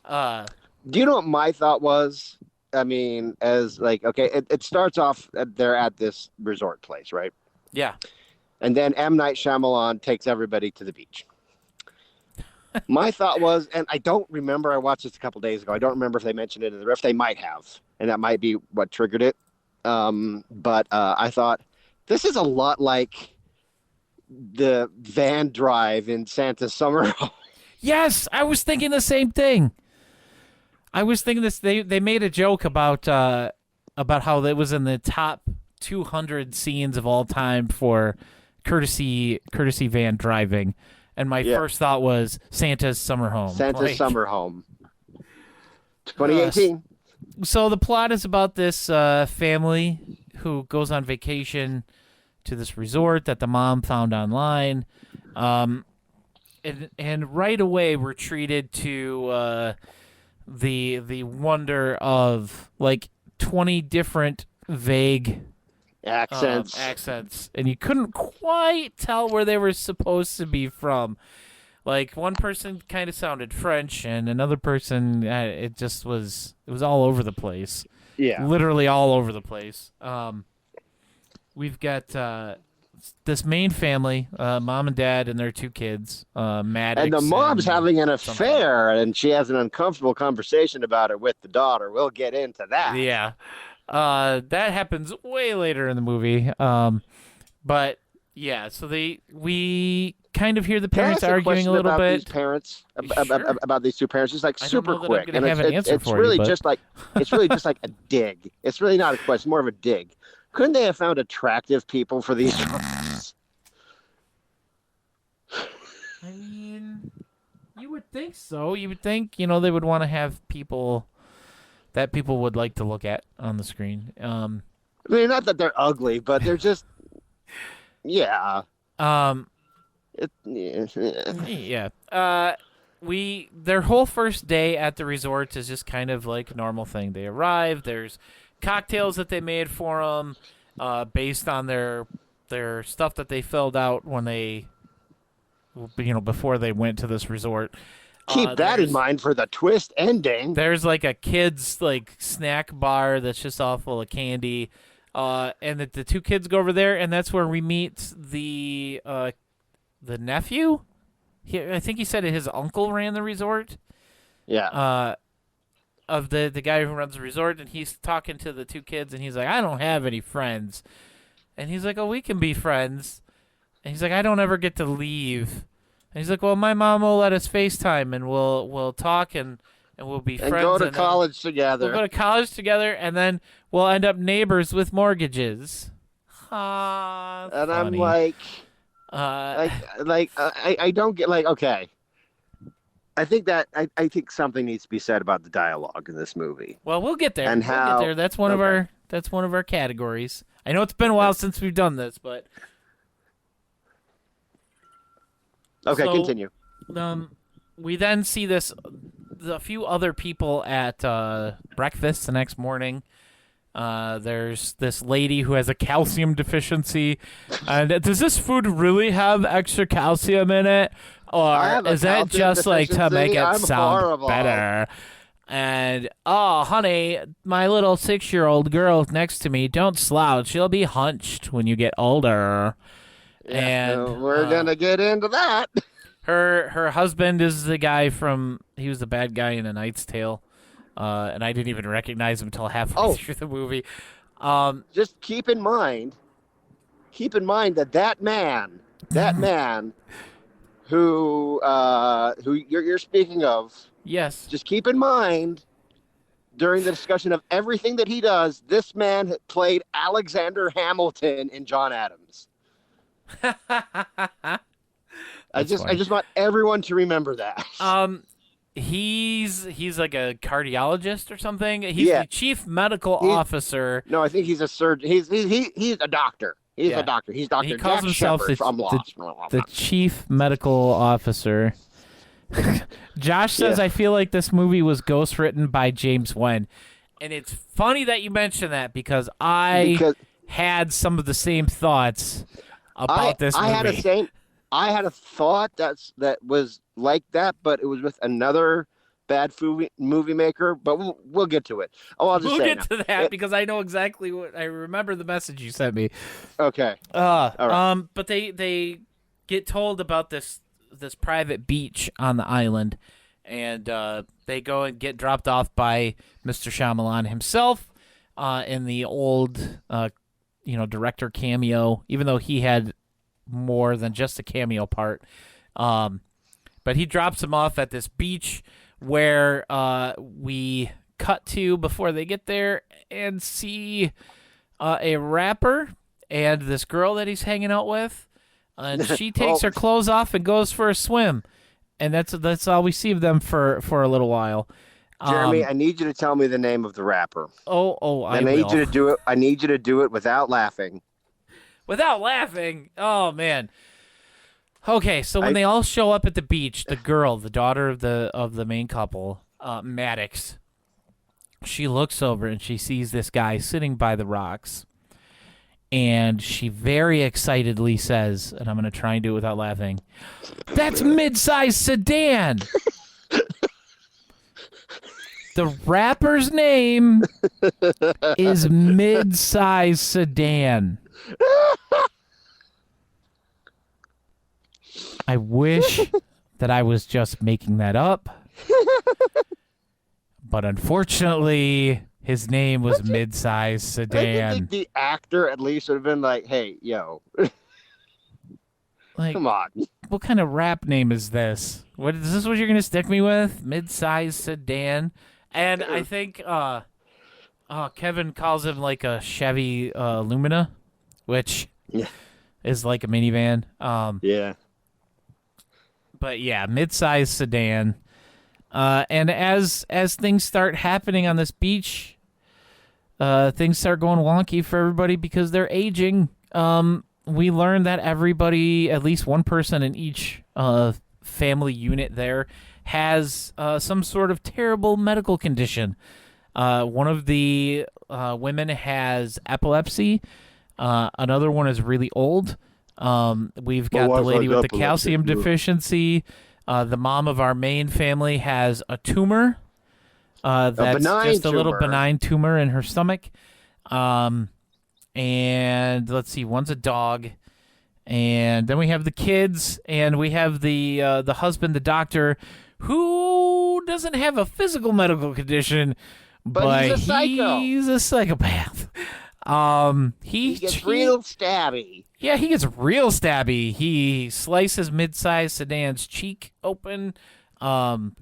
Do you know what my thought was? I mean, as like, okay, it starts off, they're at this resort place, right? Yeah. And then M. Night Shyamalan takes everybody to the beach. My thought was, and I don't remember, I watched this a couple days ago. I don't remember if they mentioned it in the riff. They might have, and that might be what triggered it. But I thought, this is a lot like the van drive in Santa's Summer Home. Yes, I was thinking the same thing. I was thinking this. They made a joke about how it was in the top 200 scenes of all time for courtesy van driving, and my first thought was Santa's Summer Home. Santa's Summer Home. 2018. So the plot is about this family who goes on vacation to this resort that the mom found online, and right away we're treated to the wonder of like 20 different vague accents, and you couldn't quite tell where they were supposed to be from. Like one person kind of sounded French, and another person it was all over the place. Yeah, literally all over the place. We've got this main family, mom and dad and their 2 kids, Maddox. And the mom's having an affair, and she has an uncomfortable conversation about it with the daughter. We'll get into that. Yeah. That happens way later in the movie. But yeah, so we kind of hear the parents arguing a little bit. These parents about these 2 parents, just like super quick, and it's really just like a dig. It's really not a question, more of a dig. Couldn't they have found attractive people for these roles? I mean, you would think so. You would think, they would want to have people that people would like to look at on the screen. I mean, not that they're ugly, but they're just, yeah. Yeah. Their whole first day at the resort is just kind of like a normal thing. They arrive. There's cocktails that they made for them, based on their stuff that they filled out when they, before they went to this resort. Keep that in mind for the twist ending. There's like a kid's like snack bar that's just all full of candy, and the 2 kids go over there, and that's where we meet the nephew. I think he said his uncle ran the resort. Yeah. Of the guy who runs the resort, and he's talking to the 2 kids, and he's like, I don't have any friends. And he's like, oh, we can be friends. And he's like, I don't ever get to leave. And he's like, well, my mom will let us FaceTime, and we'll talk, and we'll be friends. And go to college together. We'll go to college together, and then we'll end up neighbors with mortgages. And funny. I'm like, I don't get, like, okay. I think something needs to be said about the dialogue in this movie. Well, we'll get there. And we'll get there. That's one of our categories. I know it's been a while since we've done this, but okay, continue. We then see a few other people at breakfast the next morning. There's this lady who has a calcium deficiency. And does this food really have extra calcium in it? Or is that just like to make it sound horrible. Better? And, oh, honey, my little 6-year-old girl next to me, don't slouch. She'll be hunched when you get older. Yeah, and we're going to get into that. Her husband is the guy he was the bad guy in A Knight's Tale. And I didn't even recognize him until halfway through the movie. Just keep in mind that man who you're speaking of. Yes. Just keep in mind, during the discussion of everything that he does, this man played Alexander Hamilton in John Adams. I just want everyone to remember that. He's like a cardiologist or something. He's the chief medical officer. No, I think he's a surgeon. He's a doctor. He's a doctor. He's Dr. He calls Jack himself Shepherd from Lost. the chief medical officer. Josh says, I feel like this movie was ghost written by James Wen. And it's funny that you mention that because I had some of the same thoughts. about this movie. I had a thought that was like that, but it was with another bad movie maker. But we'll get to it. Oh, I'll just we'll say get to that because I know exactly what I remember. The message you sent me. Okay. All right. But they get told about this private beach on the island, and they go and get dropped off by Mr. Shyamalan himself in the old director cameo, even though he had more than just a cameo part. But he drops him off at this beach where we cut to before they get there and see a rapper and this girl that he's hanging out with. And she takes her clothes off and goes for a swim. And that's all we see of them for a little while. Jeremy, I need you to tell me the name of the rapper. I need you to do it. I need you to do it without laughing. Without laughing? Oh, man. Okay, so when they all show up at the beach, the girl, the daughter of the main couple, Maddox, she looks over and she sees this guy sitting by the rocks. And she very excitedly says, and I'm going to try and do it without laughing, "That's mid-size sedan." The rapper's name is mid-size sedan. I wish that I was just making that up. But unfortunately, his name was mid-size sedan. I think the actor at least would have been like, "Hey, yo, Like, come on." what kind of rap name is this? What is this? What you're gonna stick me with? Mid-size sedan, and I think Kevin calls him like a Chevy Lumina, which is like a minivan. Yeah. But yeah, mid-size sedan. And as things start happening on this beach, things start going wonky for everybody because they're aging. We learn that everybody, at least one person in each family unit there, has some sort of terrible medical condition. One of the women has epilepsy. Another one is really old. We've got the lady with the calcium deficiency. The mom of our main family has a tumor. That's just a little benign tumor in her stomach. And let's see, one's a dog. And then we have the kids, and we have the husband, the doctor, who doesn't have a physical medical condition, but he's a psycho. He's a psychopath. He gets real stabby. Yeah, he gets real stabby. He slices mid-sized sedan's cheek open,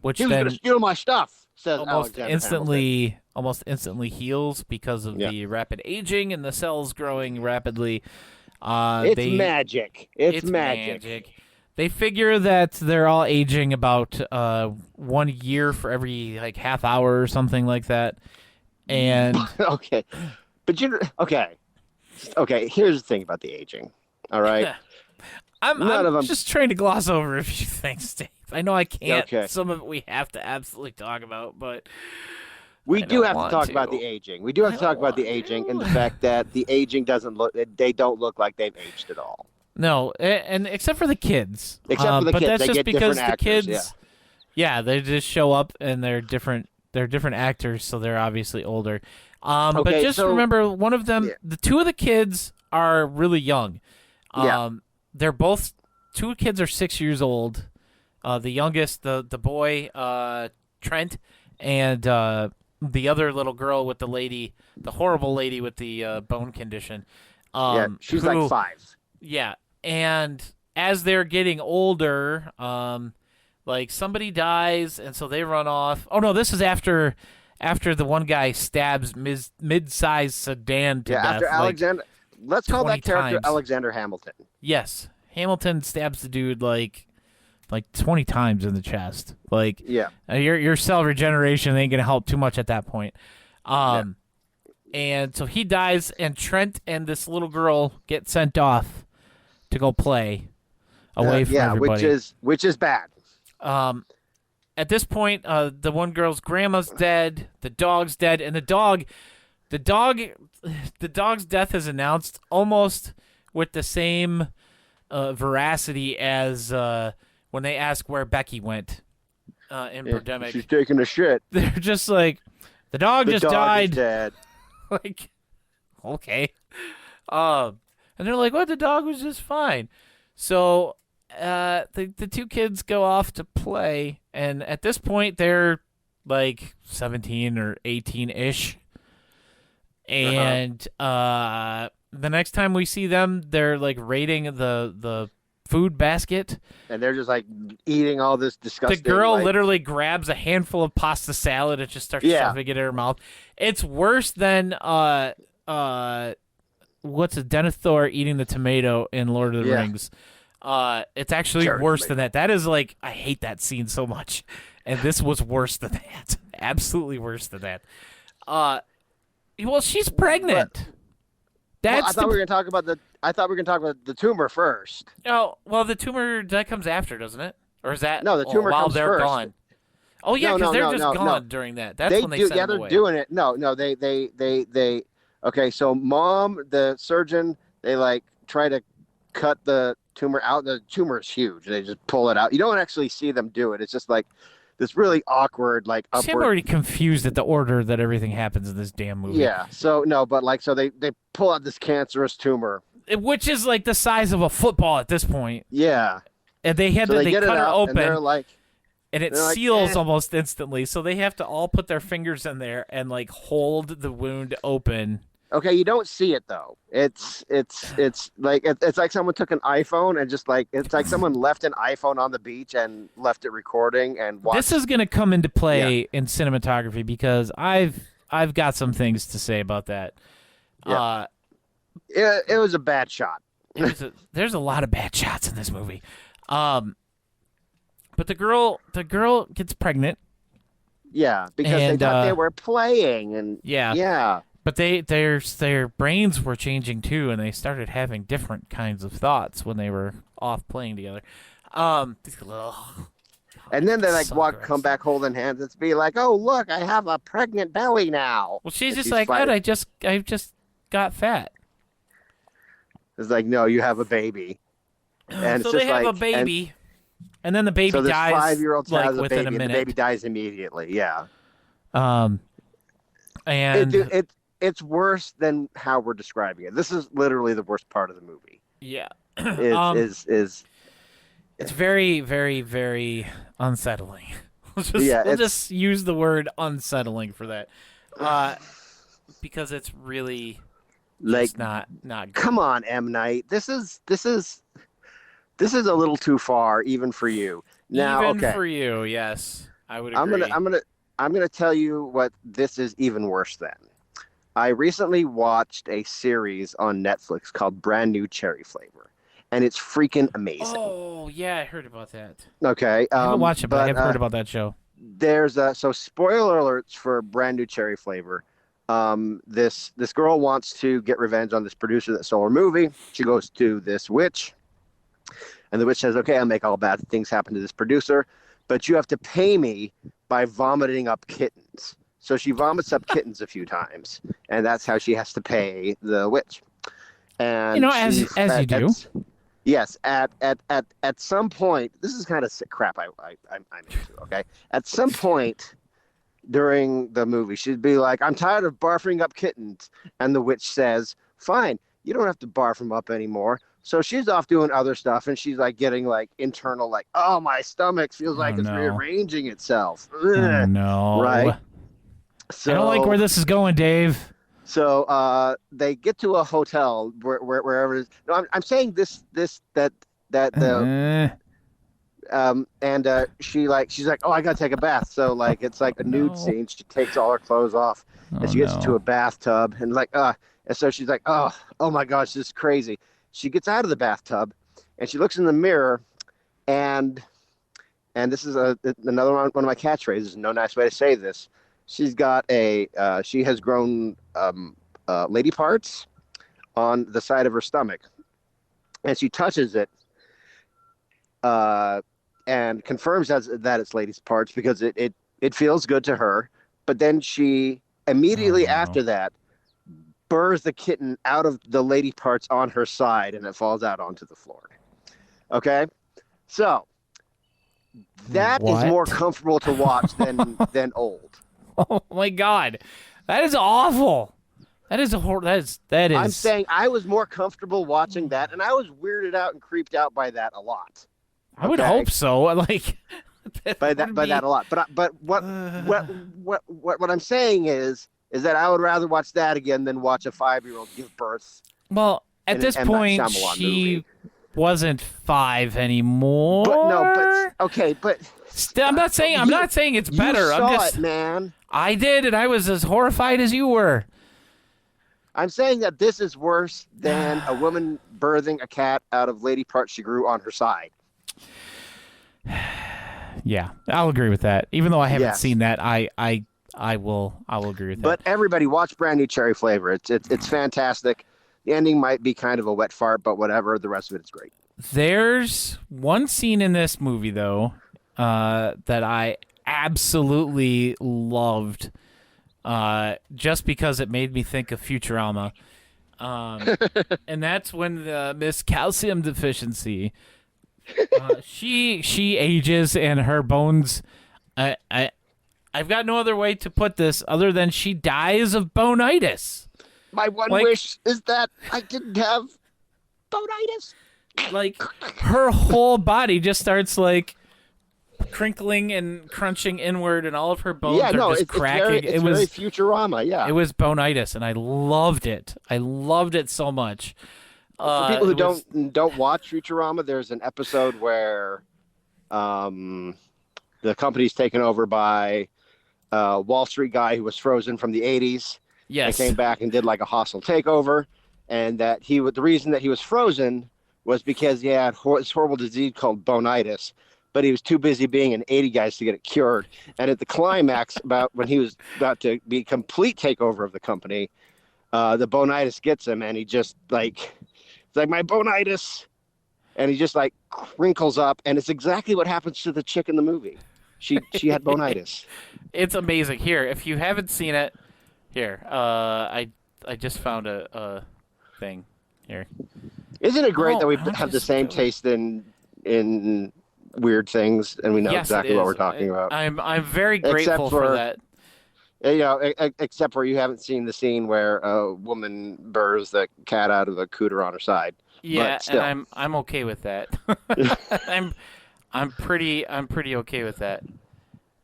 which He was then going to steal my stuff, says almost Alexander instantly heals because of the rapid aging and the cells growing rapidly. It's magic. It's magic. They figure that they're all aging about 1 year for every half hour or something like that. And okay. But okay, here's the thing about the aging. All right. I'm just trying to gloss over a few things, Dave. I know I can't. Okay. Some of it we have to absolutely talk about, but we do have to talk about the aging. We do have to talk about the aging and the fact that the aging they don't look like they've aged at all. No, and except for the kids. Except for the but kids, that's they just get because different the actors, kids. Yeah, they just show up and they're different. They're different actors, so they're obviously older. But just remember, one of them, the two of the kids are really young. They're both, two kids are 6 years old. The youngest, the boy, Trent, and the other little girl with the horrible lady with the bone condition. She's like 5. Yeah, and as they're getting older, somebody dies, and so they run off. Oh no, this is after the one guy stabs mid-sized sedan to death. After Alexander. Let's call that character times. Alexander Hamilton. Yes, Hamilton stabs the dude like 20 times in the chest. Your cell regeneration ain't gonna help too much at that point. And so he dies, and Trent and this little girl get sent off to go play away from everybody. which is bad. At this point, the one girl's grandma's dead, the dog's dead, and the dog's death is announced almost with the same veracity as when they ask where Becky went in Birdemic. She's taking a shit. They're just like, the dog The just dog died. is dead. Like, okay. And they're like, what? The dog was just fine. So the two kids go off to play, and at this point they're like 17 or 18-ish. And the next time we see them, they're like raiding the food basket. And they're just like eating all this disgusting. The girl like, literally grabs a handful of pasta salad and just starts shoving it in her mouth. It's worse than what's a Denethor eating the tomato in Lord of the Rings. It's actually worse than that. That is like, I hate that scene so much. And this was worse than that. Absolutely worse than that. Well, she's pregnant. I thought we were going to talk about the tumor first. Oh, well, the tumor that comes after, doesn't it? Or is that the tumor while comes they're first. gone? Oh yeah, because they're just gone during that. That's when they send them away. Doing it. No, they. Okay, so mom, the surgeon, they like try to cut the tumor out. The tumor is huge. They just pull it out. You don't actually see them do it. It's just like this really awkward, like upward. See, I'm already confused at the order that everything happens in this damn movie. Yeah. So no, but like, so they pull out this cancerous tumor, which is like the size of a football at this point. Yeah. And they had they cut her open, and they're like, and it seals almost instantly. So they have to all put their fingers in there and like hold the wound open. Okay, you don't see it though. It's like it's like someone took an iPhone and just like it's like someone left an iPhone on the beach and left it recording and watched. This is going to come into play in cinematography because I've got some things to say about that. Yeah. It was a bad shot. There's a lot of bad shots in this movie. But the girl gets pregnant. Yeah, because they thought they were playing and yeah. But their brains were changing too, and they started having different kinds of thoughts when they were off playing together. And then they come back holding hands and be like, "Oh, look, I have a pregnant belly now." Well, she's just like, "Good, I just got fat." It's like, no, you have a baby. And so they have a baby, and then the baby so dies. 5-year-old like has a within baby, a minute. And the baby dies immediately. Yeah. And it's worse than how we're describing it. This is literally the worst part of the movie. Yeah. It's very, very, very unsettling. We'll just use the word unsettling for that. Because it's really like not good. Come on, M. Night. This is a little too far even for you. Now, even for you, yes. I would agree. I'm gonna tell you what this is even worse than. I recently watched a series on Netflix called Brand New Cherry Flavor, and it's freaking amazing. Oh yeah, I heard about that. Okay, I haven't watched it, but I have heard about that show. There's so spoiler alerts for Brand New Cherry Flavor. This girl wants to get revenge on this producer that stole her movie. She goes to this witch, and the witch says, "Okay, I'll make all bad things happen to this producer, but you have to pay me by vomiting up kittens." So she vomits up kittens a few times, and that's how she has to pay the witch. And as you do. Yes, at some point, this is kind of sick crap I'm into. Okay, at some point during the movie, she'd be like, "I'm tired of barfing up kittens," and the witch says, "Fine, you don't have to barf them up anymore." So she's off doing other stuff, and she's like getting like internal, like, "Oh, my stomach feels like it's rearranging itself." Ugh. Oh no! Right. So, I don't like where this is going, Dave. So they get to a hotel wherever it is. No, I'm saying that the she's like, "Oh, I gotta take a bath." So like it's like a nude scene. She takes all her clothes off and she gets into a bathtub and like and so she's like, oh my gosh, this is crazy. She gets out of the bathtub and she looks in the mirror and this is another one of my catchphrases. No nice way to say this. She's got she has grown lady parts on the side of her stomach, and she touches it and confirms that it's lady's parts because it feels good to her. But then she immediately after that burrs the kitten out of the lady parts on her side, and it falls out onto the floor. Okay, so that is What? more comfortable to watch than old. Oh my God, that is awful. That is that is. I'm saying I was more comfortable watching that, and I was weirded out and creeped out by that a lot. I would okay? hope so. Like By that a lot. But what I'm saying is that I would rather watch that again than watch a 5-year-old give birth. Well, at in this an M. Night point, Shyamalan she movie. wasn't 5 anymore. But I'm not saying it's better. You saw I'm just it, man. I did, and I was as horrified as you were. I'm saying that this is worse than a woman birthing a cat out of lady parts she grew on her side. Yeah, I'll agree with that. Even though I haven't Yes. seen that, I will agree with that. But everybody watch Brand New Cherry Flavor. It's fantastic. The ending might be kind of a wet fart, but whatever. The rest of it is great. There's one scene in this movie though that I absolutely loved, just because it made me think of Futurama, and that's when the Miss Calcium Deficiency. She ages and her bones. I've got no other way to put this other than she dies of bonitis. My one wish is that I didn't have bonitis. Like her whole body just starts like crinkling and crunching inward, and all of her bones are just cracking. It's very Futurama. Yeah, it was bonitis, and I loved it. I loved it so much. For people who don't watch Futurama, there's an episode where the company's taken over by a Wall Street guy who was frozen from the 80s. Yes. And came back and did like a hostile takeover. And that the reason that he was frozen was because he had this horrible disease called bonitis. But he was too busy being an 80 guys to get it cured. And at the climax, about when he was about to be complete takeover of the company, the bonitis gets him, and he just it's like my bonitis, and he just like crinkles up, and it's exactly what happens to the chick in the movie. She had bonitis. It's amazing. Here, if you haven't seen it, here, I just found a thing here. Isn't it great that we I'm have the just same doing- taste in weird things, and we know Yes, exactly it what is. we're talking about? I'm very Except grateful for for- that. Except for you haven't seen the scene where a woman burrs the cat out of the cooter on her side. Yeah, But still. and I'm okay with that. I'm pretty okay with that.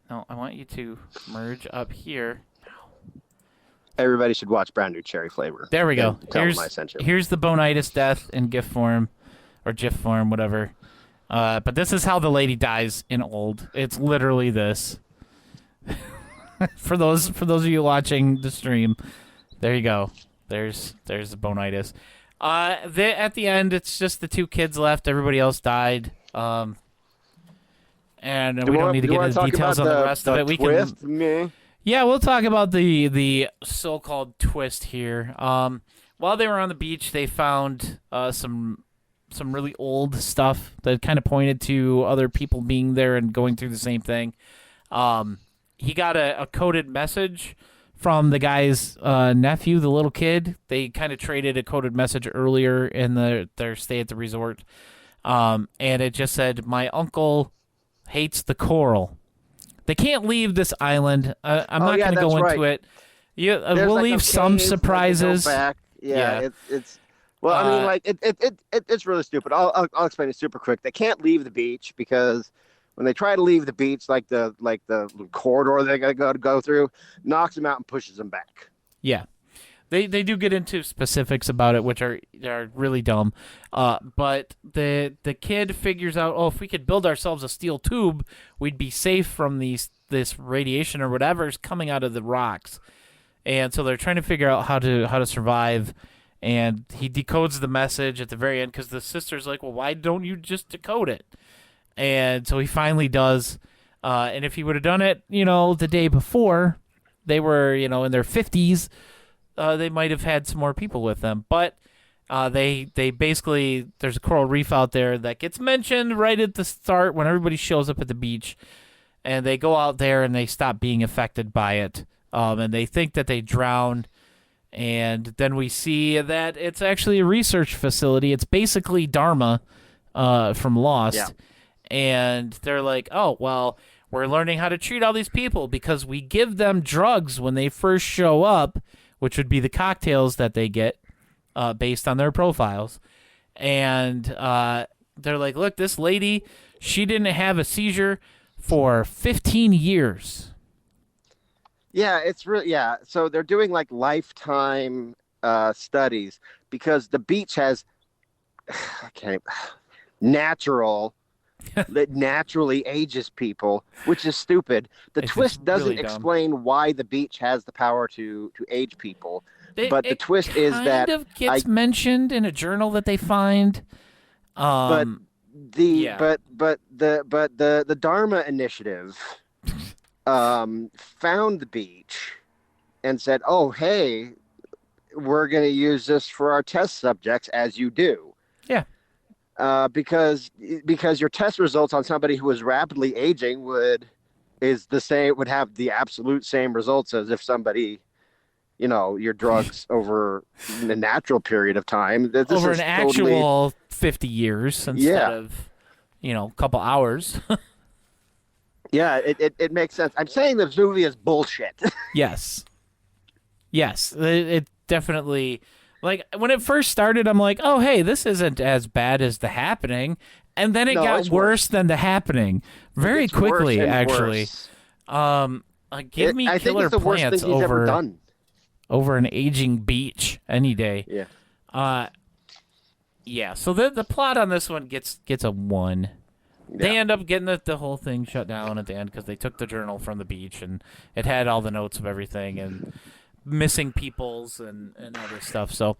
No, I want you to merge up here. Everybody should watch Brand New Cherry Flavor. There we go. And tell them I sent you. Here's the bonitis death in GIF form, or GIF form, whatever. But this is how the lady dies in old. It's literally this. for those of you watching the stream, there you go. There's the bonitis. At the end, it's just the 2 kids left. Everybody else died. And we don't need to get into details on the rest of it. We can. Yeah, we'll talk about the so-called twist here. While they were on the beach, they found some really old stuff that kind of pointed to other people being there and going through the same thing. He got a coded message from the guy's nephew, the little kid. They kind of traded a coded message earlier in their stay at the resort, and it just said, "My uncle hates the coral." They can't leave this island. I'm not going to go into it. We'll leave some surprises. Yeah. It's well, I mean, like it's really stupid. I'll explain it super quick. They can't leave the beach because when they try to leave the beach, like the corridor they got to go through knocks them out and pushes them back. Yeah. They do get into specifics about it, which are really dumb. But the kid figures out, if we could build ourselves a steel tube, we'd be safe from this radiation or whatever's coming out of the rocks. And so they're trying to figure out how to survive. And he decodes the message at the very end because the sister's like, well, why don't you just decode it? And so he finally does. And if he would have done it, the day before, they were, in their 50s. They might have had some more people with them, but they basically, there's a coral reef out there that gets mentioned right at the start when everybody shows up at the beach, and they go out there and they stop being affected by it, and they think that they drowned, and then we see that it's actually a research facility. It's basically Dharma, from Lost. Yeah. And they're like, oh, well, we're learning how to treat all these people because we give them drugs when they first show up, which would be the cocktails that they get based on their profiles. And they're like, look, this lady, she didn't have a seizure for 15 years. Yeah, it's really, yeah. So they're doing like lifetime studies because the beach has I can't natural that naturally ages people, which is stupid. The It's twist just doesn't really dumb. explain why the beach has the power to age people. It- But the it twist is that kind of gets mentioned in a journal that they find. but yeah. the Dharma Initiative found the beach and said, "Oh, hey, we're going to use this for our test subjects, as you do." Yeah. Because your test results on somebody who is rapidly aging would have the absolute same results as if somebody, your drugs over a natural period of time. This Over is an totally, actual 50 years instead of, a couple hours. yeah, it makes sense. I'm saying this movie is bullshit. Yes. Yes. It definitely, like, when it first started, I'm like, oh, hey, this isn't as bad as The Happening. And then it No, got it's worse than The Happening very It's worse quickly, and actually. worse. Give me I think Killer it's the worst Plants thing he's ever done. over an aging beach any day. Yeah. Yeah. So the plot on this one gets a 1. They Yeah. end up getting the whole thing shut down at the end because they took the journal from the beach and it had all the notes of everything and missing peoples and other stuff. So,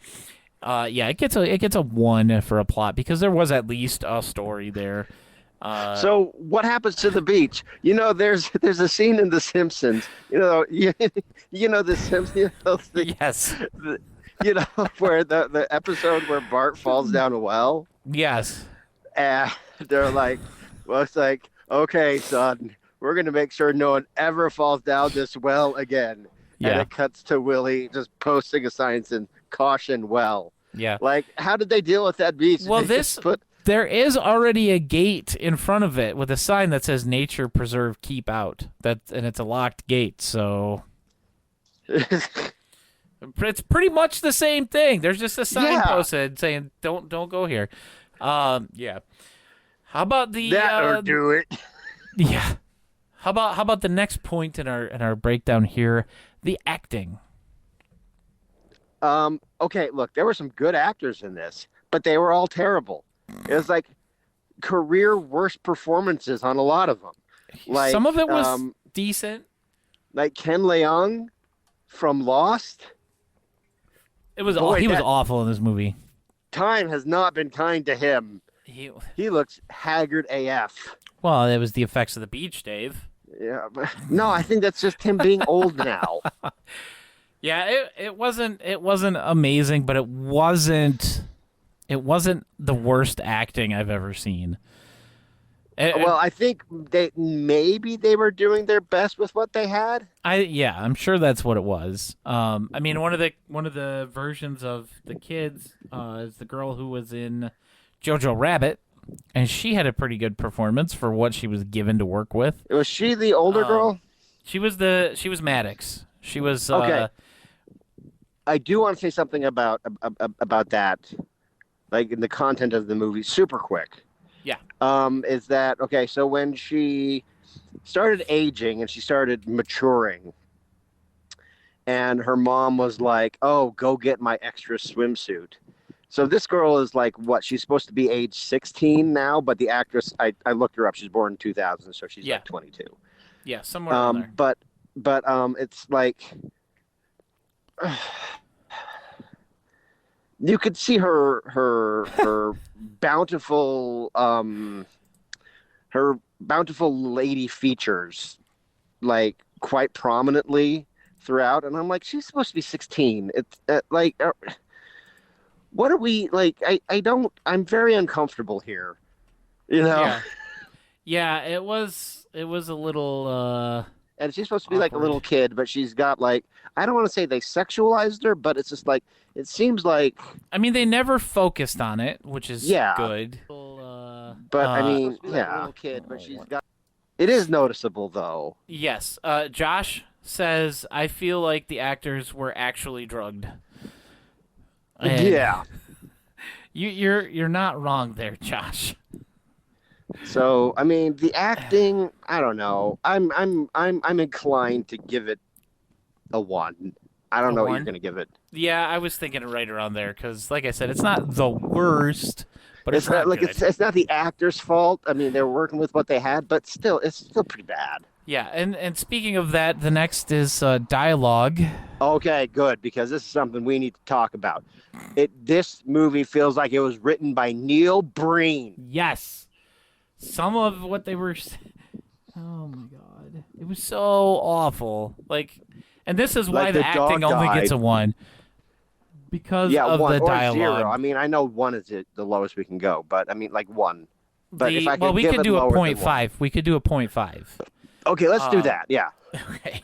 yeah, it gets a 1 for a plot because there was at least a story there. So what happens to the beach? There's a scene in The Simpsons. The Simpsons. Yes. Where the episode where Bart falls down a well, Yes. and they're like, well, it's like, okay, son, we're gonna make sure no one ever falls down this well again. And Yeah. it cuts to Willie just posting a sign saying "Caution well." Yeah. Like, how did they deal with that beach? Well, They just there is already a gate in front of it with a sign that says "Nature Preserve, Keep Out." And it's a locked gate, so it's pretty much the same thing. There's just a sign Yeah. posted saying "Don't go here." Yeah. How about the or do it. yeah? How about the next point in our breakdown here? The acting. Okay, look, there were some good actors in this, but they were all terrible. It was like career worst performances on a lot of them. Like, some of it was decent. like Ken Leung from Lost. It was Boy, he was that- awful in this movie. Time has not been kind to him. He looks haggard AF. Well, it was the effects of the beach, Dave. Yeah, but no, I think that's just him being old now. Yeah, it wasn't amazing, but it wasn't the worst acting I've ever seen. Well, I think maybe they were doing their best with what they had. I'm sure that's what it was. I mean, one of the versions of the kids is the girl who was in Jojo Rabbit, and she had a pretty good performance for what she was given to work with. Was she the older girl? She was Maddox. She was Okay. I do want to say something about that, like in the content of the movie, super quick. Yeah. Is that okay? So when she started aging and she started maturing, and her mom was like, "Oh, go get my extra swimsuit." So this girl is like, what? She's supposed to be age 16 now, but the actress, I looked her up. She's born in 2000, so she's like 22. Yeah, somewhere around there. But it's like you could see her bountiful lady features like quite prominently throughout, and I'm like, she's supposed to be 16. It's like what are we like? I'm very uncomfortable here, Yeah, it was a little and she's supposed to be like a awkward. little kid, but she's got like, I don't want to say they sexualized her, but it's just like, it seems like I mean, they never focused on it, which is Yeah. good. But I mean, yeah, little kid, but she's got. It is noticeable though. Yes. Josh says I feel like the actors were actually drugged. And Yeah. You're not wrong there, Josh. So I mean, the acting, I don't know. I'm inclined to give it a 1. I don't know what you're gonna give it. Yeah, I was thinking right around there because, like I said, it's not the worst, but it's not like good. it's not the actor's fault. I mean, they're working with what they had, but still, it's still pretty bad. Yeah, and speaking of that, the next is dialogue. Okay, good, because this is something we need to talk about. This movie feels like it was written by Neil Breen. Yes. Some of what they were... Oh, my God. It was so awful. Like, and this is why Like the acting only gets a 1. Because of 1 the or dialogue. 0. I mean, I know 1 is the lowest we can go, but I mean, like 1. But if I we give could it do a lower than 0.5. We could do a 0.5. Okay, let's do that, yeah. Okay.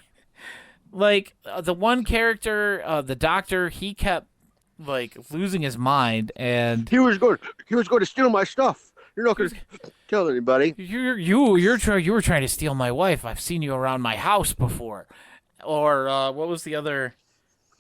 Like, the one character, the doctor, he kept, like, losing his mind, and... He was going to steal my stuff. You're not going to tell anybody. You were trying to steal my wife. I've seen you around my house before. Or what was the other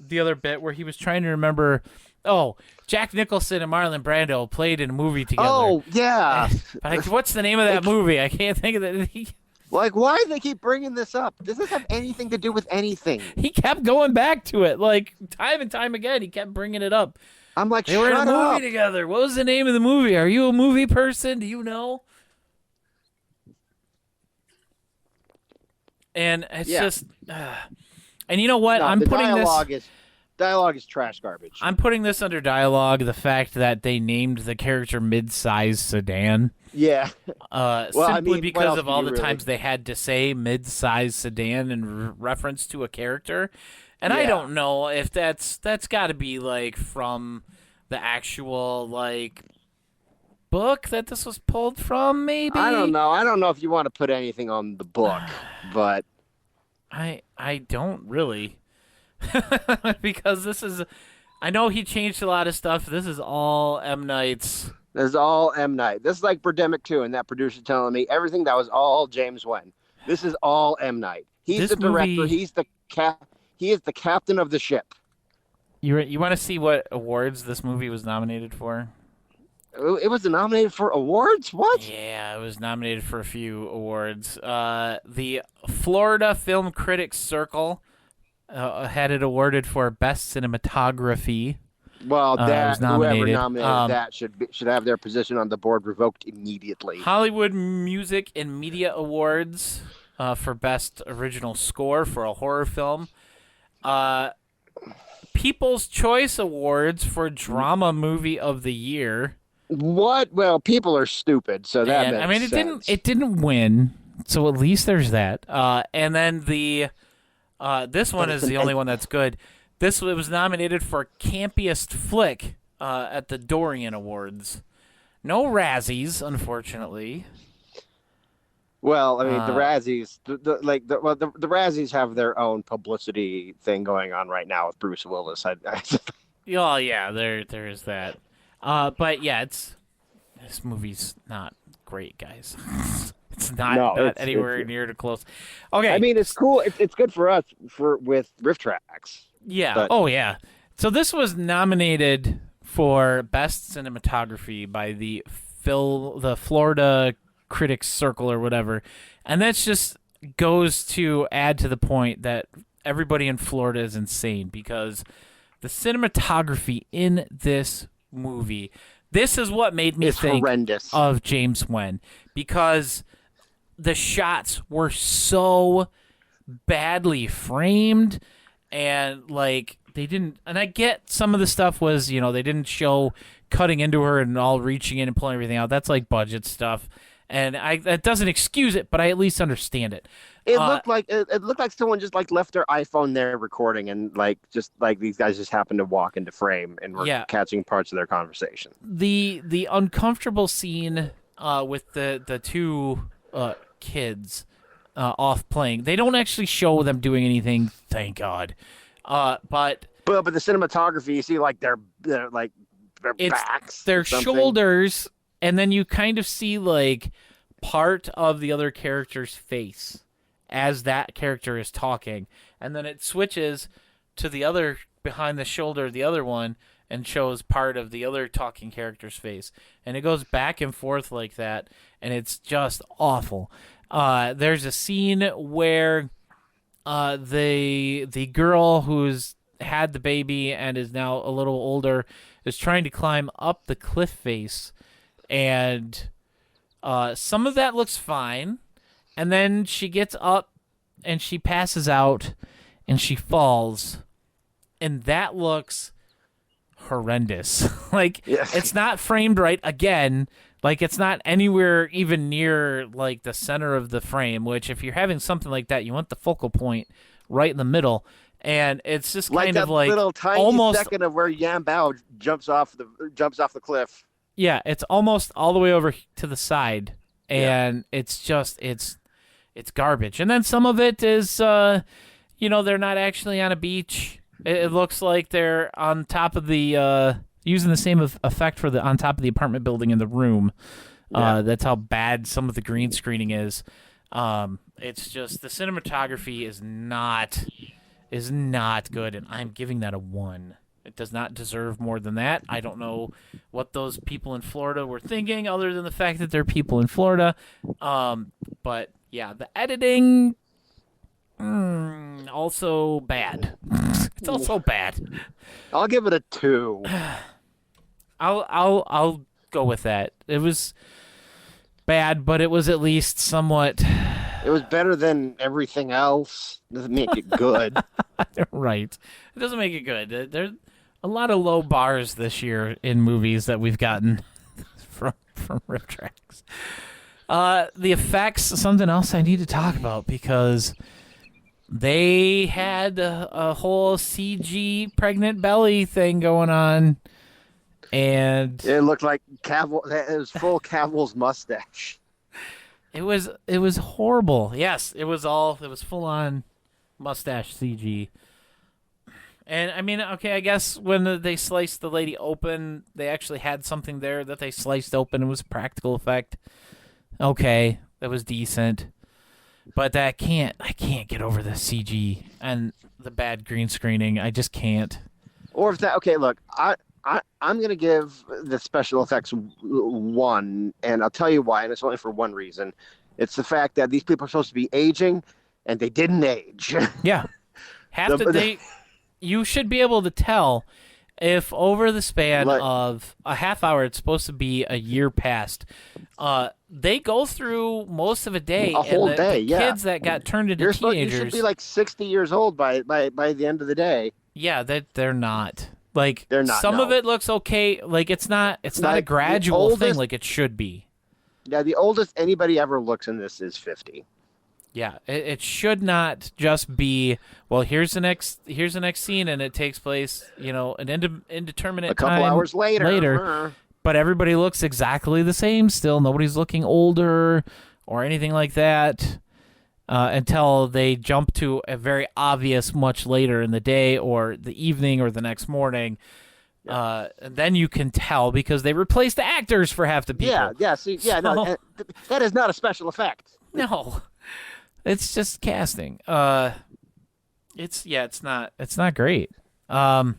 bit where he was trying to remember? Oh, Jack Nicholson and Marlon Brando played in a movie together. Oh yeah. But what's the name of that movie? I can't think of it. Like, why do they keep bringing this up? Does this have anything to do with anything? He kept going back to it, like time and time again. He kept bringing it up. I'm like, they were in a movie up. together. What was the name of the movie? Are you a movie person? Do you know? And it's just, and you know what? No, I'm the putting dialogue is trash garbage. I'm putting this under dialogue. The fact that they named the character mid-size sedan. Yeah. Simply because of all the times they had to say mid-size sedan in reference to a character. And I don't know if that's got to be like from the actual like book that this was pulled from, maybe. I don't know. I don't know if you want to put anything on the book, but I don't really. Because this is, I know he changed a lot of stuff. This is all M. Night's. This is all M. Night. This is like Birdemic 2, and that producer telling me everything that was all James Wen. This is all M. Night. He's the director. He's the He is the captain of the ship. You want to see what awards this movie was nominated for? It was nominated for awards? What? Yeah, it was nominated for a few awards. The Florida Film Critics Circle had it awarded for Best Cinematography. Well, was whoever nominated. nominated that should have their position on the board revoked immediately. Hollywood Music and Media Awards for Best Original Score for a horror film. People's Choice Awards for Drama Movie of the Year. What? Well, people are stupid, so that makes I mean, sense. it didn't win, so at least there's that. And then the this one is the only one that's good. It was nominated for Campiest Flick at the Dorian Awards. No Razzies, unfortunately. Well, I mean, the Razzies, the Razzies have their own publicity thing going on right now with Bruce Willis. Oh yeah, there is that. But yeah, this movie's not great, guys. It's not anywhere near to close. Okay, I mean, it's cool. It's good for us with RiffTrax. Yeah. But... Oh yeah. So this was nominated for Best Cinematography by the Florida Critics Circle or whatever, and that just goes to add to the point that everybody in Florida is insane because the cinematography in this movie, this is what made me think horrendous. Of James Wen, because the shots were so badly framed and like they didn't, and I get some of the stuff was, they didn't show cutting into her and all reaching in and pulling everything out. That's like budget stuff. And that doesn't excuse it, but I at least understand it. It looked like someone just like left their iPhone there recording, and just these guys just happened to walk into frame and were catching parts of their conversation. The uncomfortable scene with the two kids off playing, they don't actually show them doing anything, thank God. But the cinematography, you see like their backs, their shoulders. and then you kind of see like part of the other character's face as that character is talking, and then it switches to the other behind the shoulder of the other one and shows part of the other talking character's face, and it goes back and forth like that, and it's just awful. There's a scene where the girl who's had the baby and is now a little older is trying to climb up the cliff face, and some of that looks fine, and then she gets up and she passes out and she falls, and that looks horrendous. Like, Yes. it's not framed right again. Like, it's not anywhere even near like the center of the frame, which if you're having something like that, you want the focal point right in the middle. And it's just Like kind that of like little tiny almost second of where Yan Bao jumps off the cliff. Yeah, it's almost all the way over to the side, and it's just it's garbage. And then some of it is, they're not actually on a beach. It looks like they're on top of the using the same effect for the on top of the apartment building in the room. That's how bad some of the green screening is. It's just the cinematography is not good, and I'm giving that a 1. It does not deserve more than that. I don't know what those people in Florida were thinking, other than the fact that they're people in Florida. But yeah, the editing, also bad. It's also bad. I'll give it a 2. I'll go with that. It was bad, but it was at least somewhat. It was better than everything else. Doesn't make it good. Right. It doesn't make it good. There's a lot of low bars this year in movies that we've gotten from RiffTrax. The effects, something else I need to talk about, because they had a whole CG pregnant belly thing going on, and It looked like Cavill. It was full Cavill's mustache. it was horrible. Yes, it was full on mustache CG. And I mean, okay, I guess when they sliced the lady open, they actually had something there that they sliced open. It was a practical effect. Okay, that was decent. But I can't get over the CG and the bad green screening. I just can't. Or if that. Okay, look, I'm gonna give the special effects 1, and I'll tell you why. And it's only for one reason. It's the fact that these people are supposed to be aging, and they didn't age. Yeah, you should be able to tell if over the span of a half hour, it's supposed to be a year past. They go through most of a day. A whole day, the kids that got turned into teenagers. You should be like 60 years old by the end of the day. Yeah, they're not. Like, They're not, some no. of it looks okay. Like, it's not a Like, gradual thing like it should be. Yeah, the oldest anybody ever looks in this is 50. Yeah, it should not just be, well, here's the next scene, and it takes place, an indeterminate A couple time hours later. But everybody looks exactly the same still. Nobody's looking older or anything like that until they jump to a very obvious much later in the day or the evening or the next morning. And then you can tell because they replaced the actors for half the people. Yeah. See, no, that is not a special effect. No. It's just casting. It's not great. And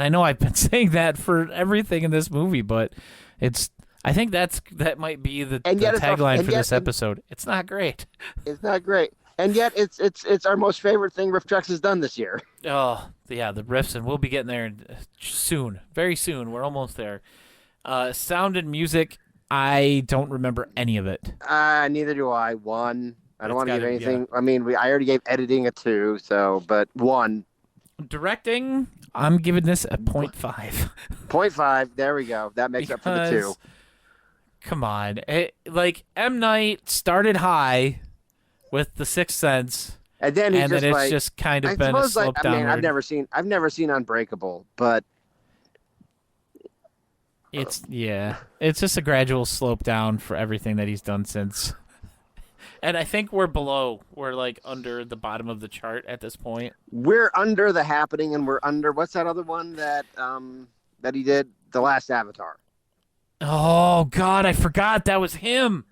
I know I've been saying that for everything in this movie, but I think that might be the tagline for this episode. It's not great. It's not great. And yet it's our most favorite thing RiffTrax has done this year. Oh, yeah, the riffs, and we'll be getting there soon. Very soon. We're almost there. Sound and music, I don't remember any of it. Neither do I. 1. I don't want to give anything. Yeah. I mean, I already gave editing a 2, but 1. Directing, I'm giving this a 0.5. 0.5. There we go. That makes up for the 2. Come on. M. Night started high with The Sixth Sense. And then it's just kind of been a slope downward. I've never seen Unbreakable, but it's just a gradual slope down for everything that he's done since. And I think we're under the bottom of the chart at this point. We're under The Happening, and we're under, what's that other one that he did? The Last Avatar. Oh God, I forgot that was him.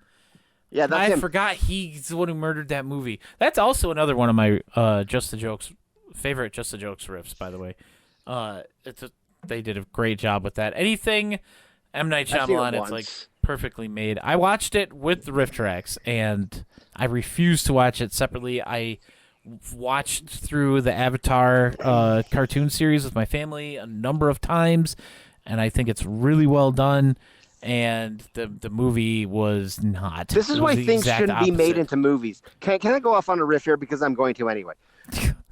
Yeah, that's I him. forgot he's the one who murdered that movie. That's also another one of my Just the Jokes favorite Just the Jokes riffs, by the way. They did a great job with that. Anything M. Night I've seen it Shyamalan, it's once. like perfectly made. I watched it with the RiffTrax, and I refused to watch it separately. I watched through the Avatar cartoon series with my family a number of times, and I think it's really well done. And the movie was not. This is It was why the things exact shouldn't be made opposite. into movies. Can I go off on a riff here because I'm going to anyway?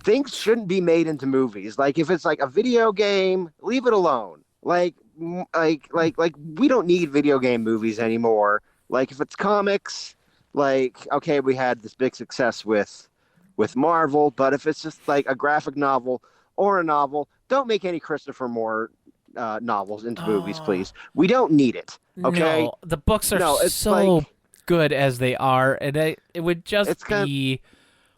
Things shouldn't be made into movies. Like if it's like a video game, leave it alone. Like we don't need video game movies anymore. Like if it's comics, like okay, we had this big success with Marvel, but if it's just like a graphic novel or a novel, don't make any Christopher Moore novels into movies, please. We don't need it. Okay. No, the books are No, it's so like- good as they are, and it would just It's kind of- be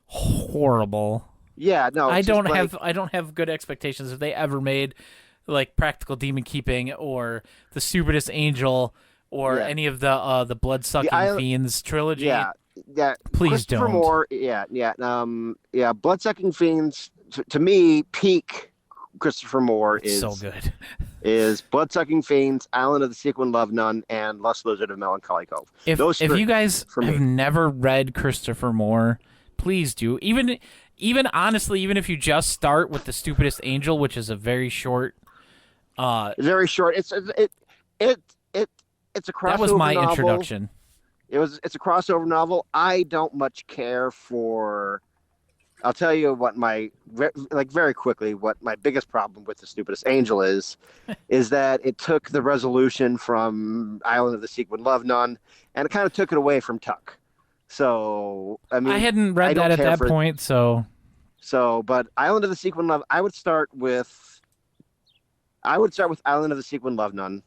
horrible. Yeah, no. I it's don't just like- have I don't have good expectations if they ever made like Practical Demon Keeping or The Stupidest Angel or Yeah. any of the Blood-Sucking Fiends trilogy. Yeah, yeah. Please Christopher don't. Moore, yeah. Bloodsucking Fiends to me peak Christopher Moore It's is so good. is Bloodsucking Fiends, Island of the Sequin Love Nun, and Lust Lizard of Melancholy Cove. If Those if three you guys for me. have never read Christopher Moore, please do. Even honestly, even if you just start with The Stupidest Angel, which is a very short Very short. It's a crossover. that was my novel. introduction. It's a crossover novel. I don't much care for. I'll tell you what very quickly what my biggest problem with The Stupidest Angel is that it took the resolution from Island of the Sequin Love Nun and it kind of took it away from Tuck. So I mean, I hadn't read don't that at care that for- point, so but Island of the Sequin Love, I would start with Island of the Sequin Love Nun,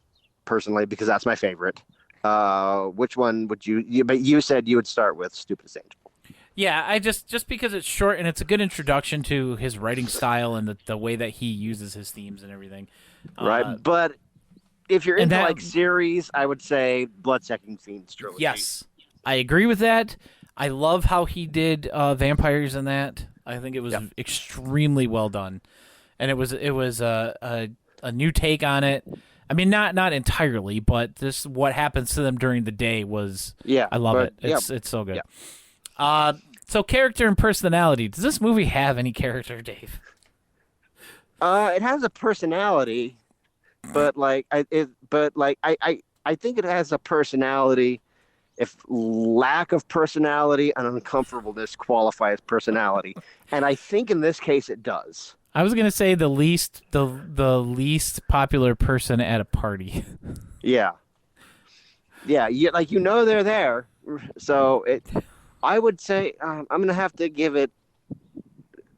personally, because that's my favorite. Which one would you? But you said you would start with Stupidest Angel. yeah, I just because it's short and it's a good introduction to his writing style and the way that he uses his themes and everything. Right, but if you're and into that- like series, I would say Bloodsucking Fiends trilogy. Yes, I agree with that. I love how he did vampires in that. I think it was extremely well done, and it was a new take on it. I mean, not entirely, but this what happens to them during the day was I love it. It's so good. Yeah. So character and personality. Does this movie have any character, Dave? It has a personality, but I think it has a personality. If lack of personality and uncomfortableness qualify as personality, and I think in this case it does. I was gonna say the least popular person at a party. Yeah. They're there, so I would say I'm gonna have to give it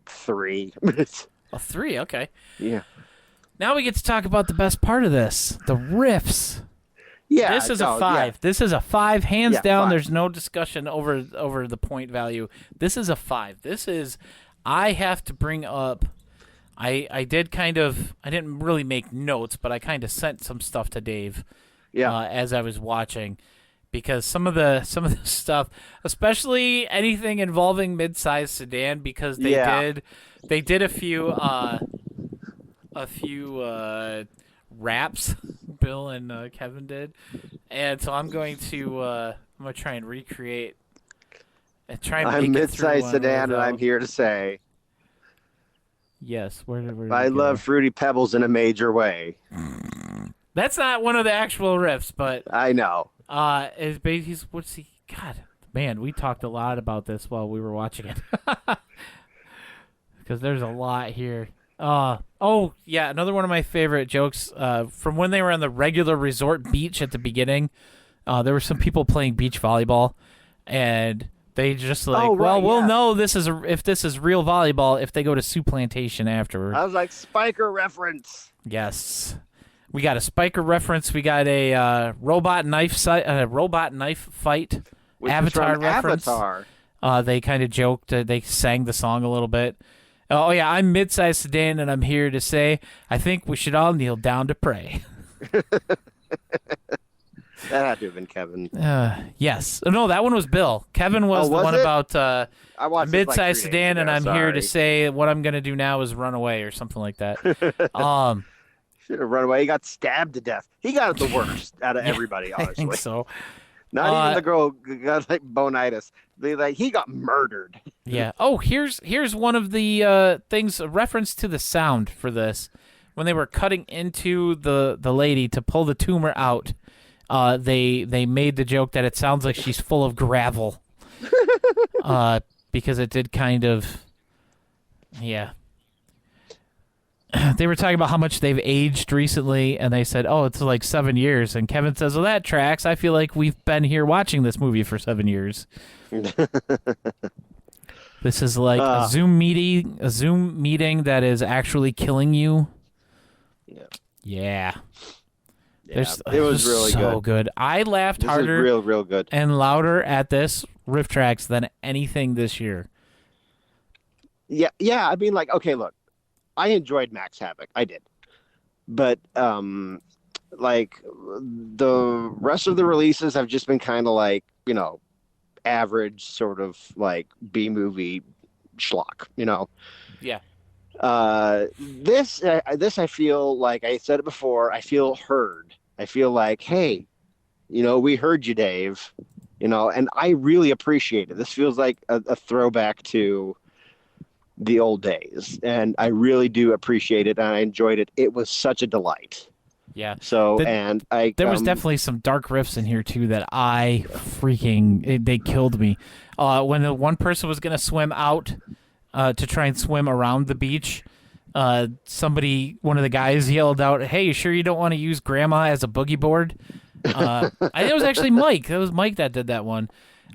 3. Oh, 3, okay. Yeah. Now we get to talk about the best part of this, the riffs. Yeah. This is a no, 5. yeah. This is a 5, hands Yeah, down. 5. There's no discussion over the point value. This is a 5. I have to bring up. I didn't really make notes, but I kind of sent some stuff to Dave. Yeah. As I was watching, because some of the stuff, especially anything involving mid-sized sedan, because they did a few raps. Bill and Kevin did, and so I'm going to try and recreate and try and I'm make it mid-sized through sedan, and without- I'm here to say Yes, where did I it go? love Fruity Pebbles in a major way. That's not one of the actual riffs, but I know. what's he? God, man, we talked a lot about this while we were watching it, because there's a lot here. Oh yeah, another one of my favorite jokes from when they were on the regular resort beach at the beginning. There were some people playing beach volleyball, and they just like, we'll know if this is real volleyball if they go to Sioux Plantation afterward. I was like, Spiker reference. Yes, we got a Spiker reference. We got a robot knife fight. Which Avatar was from reference. Avatar. They kind of joked. They sang the song a little bit. Oh yeah, I'm mid-sized sedan, and I'm here to say I think we should all kneel down to pray. That had to have been Kevin. Yes. No, that one was Bill. Kevin was the was one it? about I a watched this, like, 3 mid-sized days sedan, and ago, I'm here to sorry. say what I'm going to do now is run away or something like that. Should have run away. He got stabbed to death. He got it the worst out of Yeah, everybody, I think honestly. so. Not even the girl who got like bonitis. He got murdered. Yeah. Oh, here's one of the things, a reference to the sound for this. When they were cutting into the lady to pull the tumor out, they made the joke that it sounds like she's full of gravel. Because it did kind of, yeah. They were talking about how much they've aged recently, and they said, "Oh, it's like 7 years." And Kevin says, "Well, that tracks. I feel like we've been here watching this movie for 7 years." This is like a Zoom meeting that is actually killing you. Yeah. Yeah. It was really so good. I laughed This harder is real good. and louder at this RiffTrax than anything this year. Yeah. I mean, like, okay, look, I enjoyed Max Havoc. I did. But like the rest of the releases have just been kind of like, average sort of like B movie schlock, Yeah. This I feel like I said it before. I feel heard. I feel like, hey, we heard you, Dave. And I really appreciate it. This feels like a throwback to the old days, and I really do appreciate it, and I enjoyed it. It was such a delight. Yeah. So, there was definitely some dark riffs in here too that they killed me. When the one person was gonna swim out to try and swim around the beach, one of the guys yelled out, "Hey, you sure you don't want to use Grandma as a boogie board?" I think it was actually Mike. It was Mike that did that one.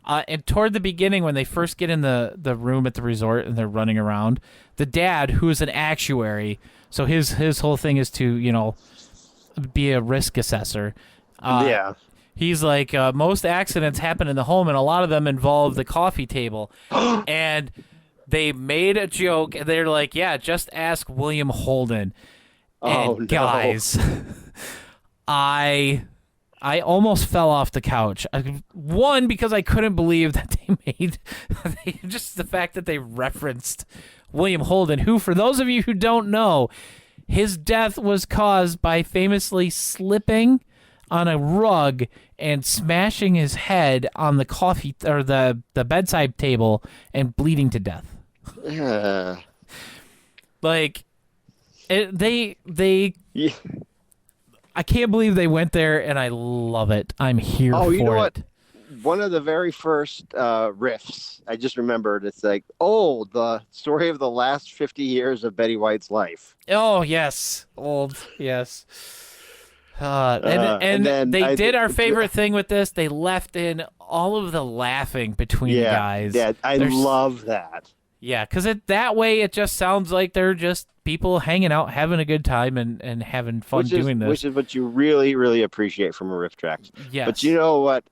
And toward the beginning, when they first get in the room at the resort and they're running around, the dad, who is an actuary, so his whole thing is to be a risk assessor. Yeah. He's like, most accidents happen in the home, and a lot of them involve the coffee table. And they made a joke, and they're like, yeah, just ask William Holden. Oh, And guys, I almost fell off the couch. One, because I couldn't believe that they made just the fact that they referenced William Holden, who, for those of you who don't know, his death was caused by famously slipping on a rug and smashing his head on the coffee or the bedside table and bleeding to death. Like, they. Yeah. I can't believe they went there, and I love it. I'm here for it. Oh, you know what? One of the very first riffs, I just remembered, it's like, the story of the last 50 years of Betty White's life. Oh, yes. Old, yes. And then they did our favorite thing with this. They left in all of the laughing between the guys. Yeah, I love that. Yeah, because that way it just sounds like they're just people hanging out, having a good time, and having fun doing this. Which is what you really, really appreciate from a RiffTrax. Yes. But you know what?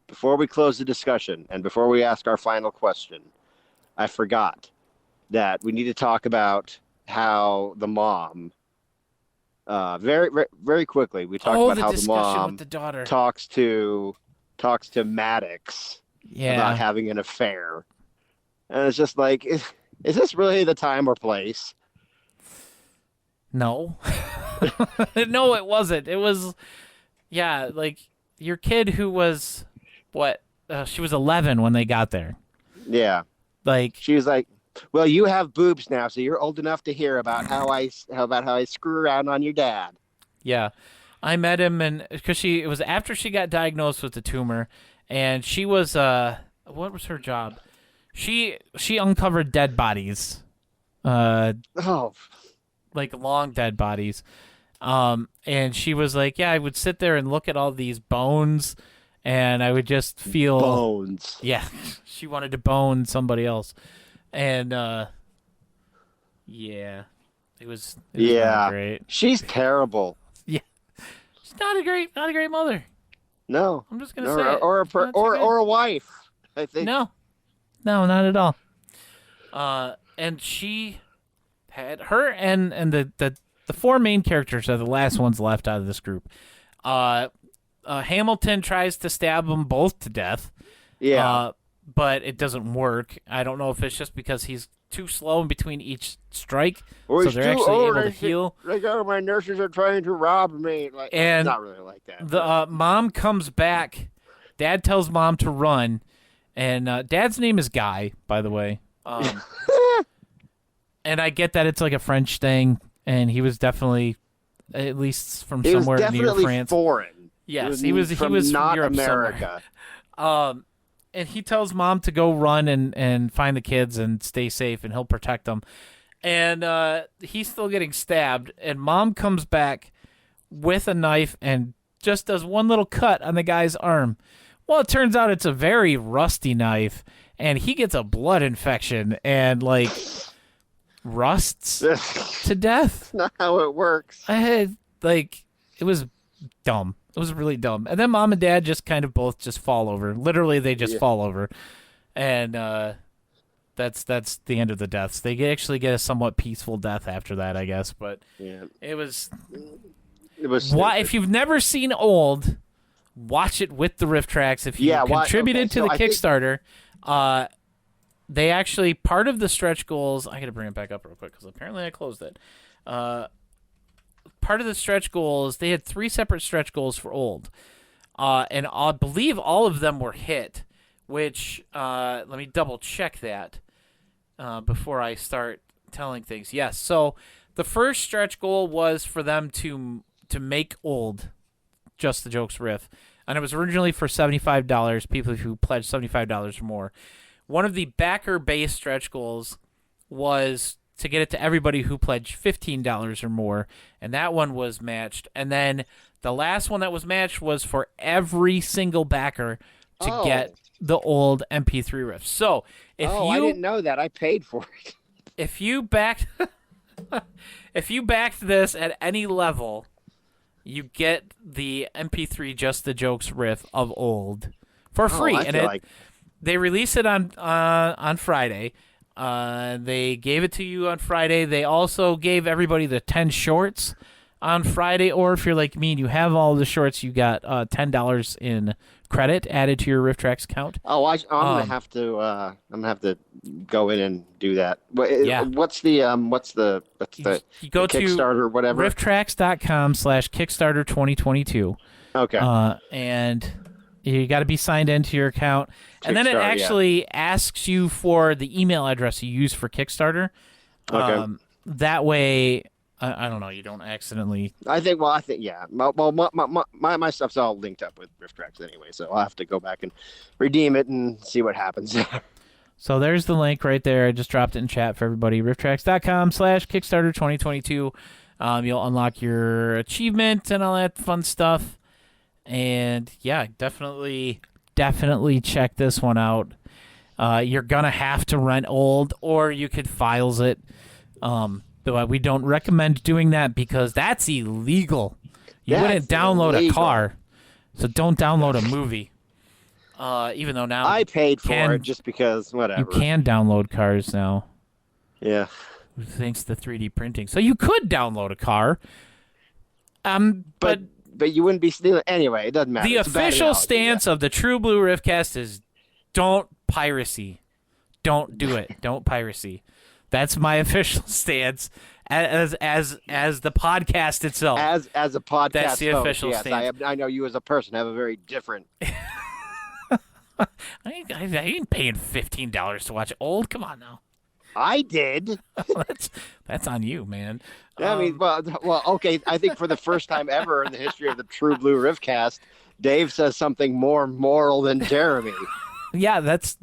Before we close the discussion and before we ask our final question, I forgot that we need to talk about how the mom, very, very, very quickly, we talked about how the mom with the daughter. talks to Maddox about having an affair. And it's just like, is this really the time or place? No. No, it wasn't. It was, like your kid who was, she was 11 when they got there. Yeah. Like, she was like, well, you have boobs now, so you're old enough to hear about how I screw around on your dad. Yeah. I met him, and because it was after she got diagnosed with the tumor, and she was, what was her job? She uncovered dead bodies. Like long dead bodies. And she was like, yeah, I would sit there and look at all these bones, and I would just feel bones. Yeah, she wanted to bone somebody else, and it was not great. She's terrible. Yeah, she's not a great mother. No, I'm just gonna say or a wife. I think no, not at all. And she had her and the four main characters are the last ones left out of this group. Hamilton tries to stab them both to death. Yeah. But it doesn't work. I don't know if it's just because he's too slow in between each strike, Or so he's they're too actually old able to and heal. Like, oh, my nurses are trying to rob me. Like, And not really like that. The mom comes back. Dad tells mom to run, and Dad's name is Guy, by the way. And I get that it's like a French thing, and he was definitely, at least from It was somewhere near definitely France. foreign. Yes, he was from from not Europe America. somewhere. And he tells mom to go run and find the kids and stay safe, and he'll protect them. And he's still getting stabbed, and mom comes back with a knife and just does one little cut on the guy's arm. Well, it turns out it's a very rusty knife, and he gets a blood infection and, like, rusts to death. That's not how it works. It was dumb. It was really dumb. And then mom and dad just kind of both just fall over. Literally, they just fall over. And that's the end of the deaths. They actually get a somewhat peaceful death after that, I guess. But it was why, if you've never seen Old, watch it with the RiffTrax. If you contributed to the Kickstarter, they actually, part of the stretch goals, I got to bring it back up real quick because apparently I closed it. Part of the stretch goals, they had 3 separate stretch goals for Old. And I believe all of them were hit, which, let me double check that before I start telling things. Yes, so the first stretch goal was for them to make Old, Just the Jokes Riff. And it was originally for $75, people who pledged $75 or more. One of the backer-based stretch goals was to get it to everybody who pledged $15 or more, and that one was matched. And then the last one that was matched was for every single backer to get the Old MP3 riff. So I didn't know that. I paid for it. If you backed this at any level, you get the MP3 Just the Jokes riff of Old for free. They released it on Friday. They gave it to you on Friday. They also gave everybody the 10 shorts on Friday. Or if you're like me and you have all the shorts, you got $10 in credit added to your RiffTrax account. Oh, I'm gonna have to go in and do that. What's the you go Kickstarter or whatever? RiffTrax.com/Kickstarter 2022. Okay. And you got to be signed into your account. And then it actually asks you for the email address you use for Kickstarter. Okay. That way, I don't know, you don't accidentally... I think, yeah. My stuff's all linked up with RiffTrax anyway, so I'll have to go back and redeem it and see what happens. So there's the link right there. I just dropped it in chat for everybody. RiffTrax.com/Kickstarter 2022. You'll unlock your achievement and all that fun stuff. And yeah, definitely check this one out. You're gonna have to rent Old, or you could files it. But we don't recommend doing that because that's illegal. You wouldn't download a car, so don't download a movie. Even though now I paid for it just because whatever. You can download cars now. Yeah. Thanks to 3D printing, so you could download a car. But you wouldn't be stealing anyway. It doesn't matter. The official stance of the True Blue Riffcast is don't piracy. Don't do it. Don't piracy. That's my official stance as the podcast itself. As a podcast, that's the official yes, stance. I know you as a person have a very different. I ain't paying $15 to watch Old. Come on now. I did. That's on you, man. I mean, well, okay. I think for the first time ever in the history of the True Blue Riffcast, Dave says something more moral than Jeremy. Yeah, that's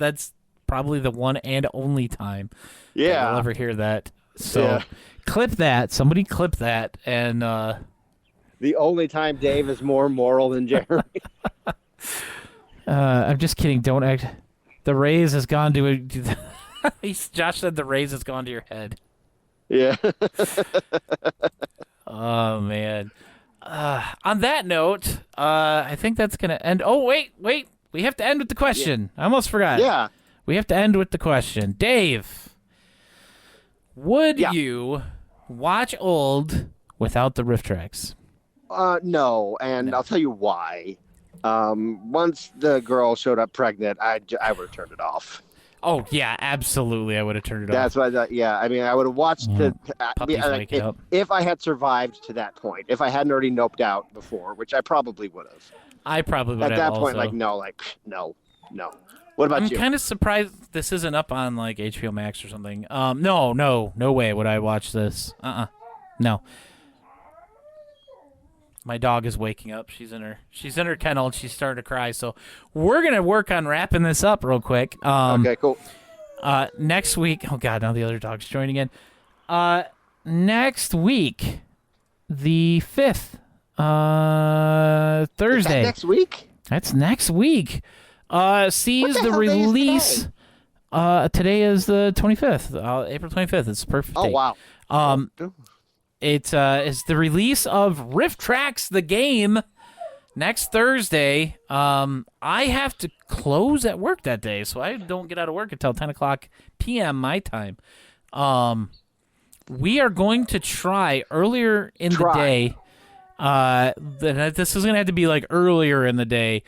probably the one and only time. Yeah, I'll ever hear that. So clip that. Somebody clip that, and the only time Dave is more moral than Jeremy. I'm just kidding. Don't act. The raise has gone to a. Josh said the raise has gone to your head. Yeah. Oh, man. On that note, I think that's going to end. Oh, wait. We have to end with the question. I almost forgot. Yeah. We have to end with the question. Dave, would you watch Old without the RiffTrax? No, and I'll tell you why. Once the girl showed up pregnant, I would have turned it off. Oh yeah, absolutely. I would have turned it That's off. what I thought. Yeah, I mean, I would have watched Puppies wake it up. if I had survived to that point. If I hadn't already noped out before, which I probably would have. I probably would At have that also. point, no. What about I'm you? kind of surprised this isn't up on like HBO Max or something. No way would I watch this. No. My dog is waking up. She's in her kennel and she's starting to cry. So we're gonna work on wrapping this up real quick. Okay, cool. Next week. Oh God, now the other dog's joining in. Next week, the 5th, Thursday. Is that next week? That's next week. Sees the hell day is release. Today is the 25th, April 25th. It's a perfect Oh date. wow. It is the release of RiffTrax, the game, next Thursday. I have to close at work that day, so I don't get out of work until 10 o'clock p.m. my time. We are going to try earlier in the day. This is going to have to be like earlier in the day.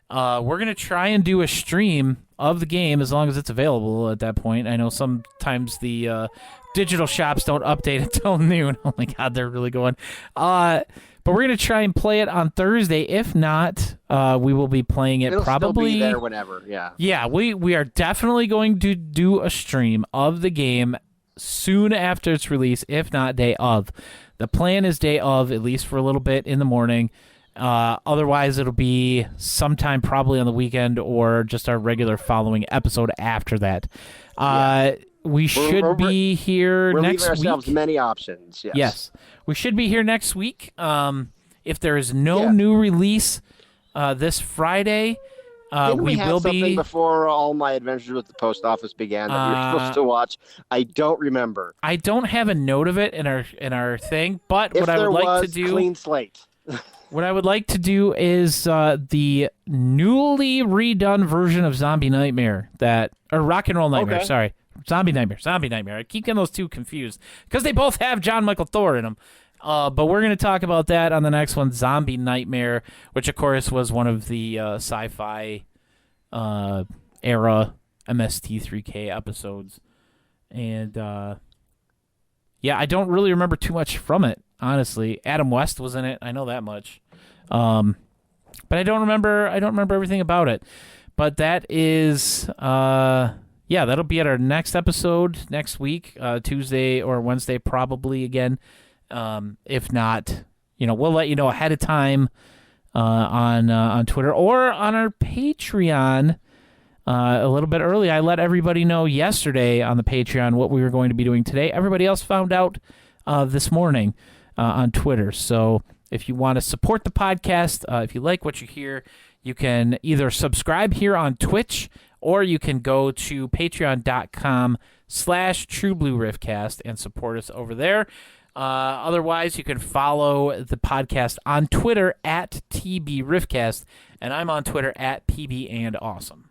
We're going to try and do a stream of the game as long as it's available at that point. I know sometimes the digital shops don't update until noon. Oh my God, they're really going. But we're going to try and play it on Thursday. If not, we will be playing it It'll probably still be there whenever. Yeah. Yeah, we are definitely going to do a stream of the game soon after its release, if not day of. The plan is day of, at least for a little bit in the morning. Otherwise, it'll be sometime probably on the weekend or just our regular following episode after that. We should be here We're next leaving ourselves week. many options. Yes, we should be here next week. If there is no Yeah. new release this Friday, Didn't we have will something be. before all my adventures with the post office began that we were supposed to watch? I don't remember. I don't have a note of it in our thing, but If what I there would like was, to do. clean slate. What I would like to do is the newly redone version of Zombie Nightmare or Rock and Roll Nightmare. Okay. Sorry, Zombie Nightmare. I keep getting those two confused because they both have John Michael Thor in them. But we're going to talk about that on the next one, Zombie Nightmare, which of course was one of the sci-fi era MST3K episodes, and I don't really remember too much from it. Honestly, Adam West was in it. I know that much. But I don't remember everything about it. But that is that'll be at our next episode next week, Tuesday or Wednesday probably again. If not, we'll let you know ahead of time on Twitter or on our Patreon a little bit early. I let everybody know yesterday on the Patreon what we were going to be doing today. Everybody else found out this morning on Twitter. So if you want to support the podcast, if you like what you hear, you can either subscribe here on Twitch or you can go to patreon.com/TrueBlueRiffcast and support us over there. Otherwise, you can follow the podcast on Twitter at TBRiffcast, and I'm on Twitter at PBandAwesome.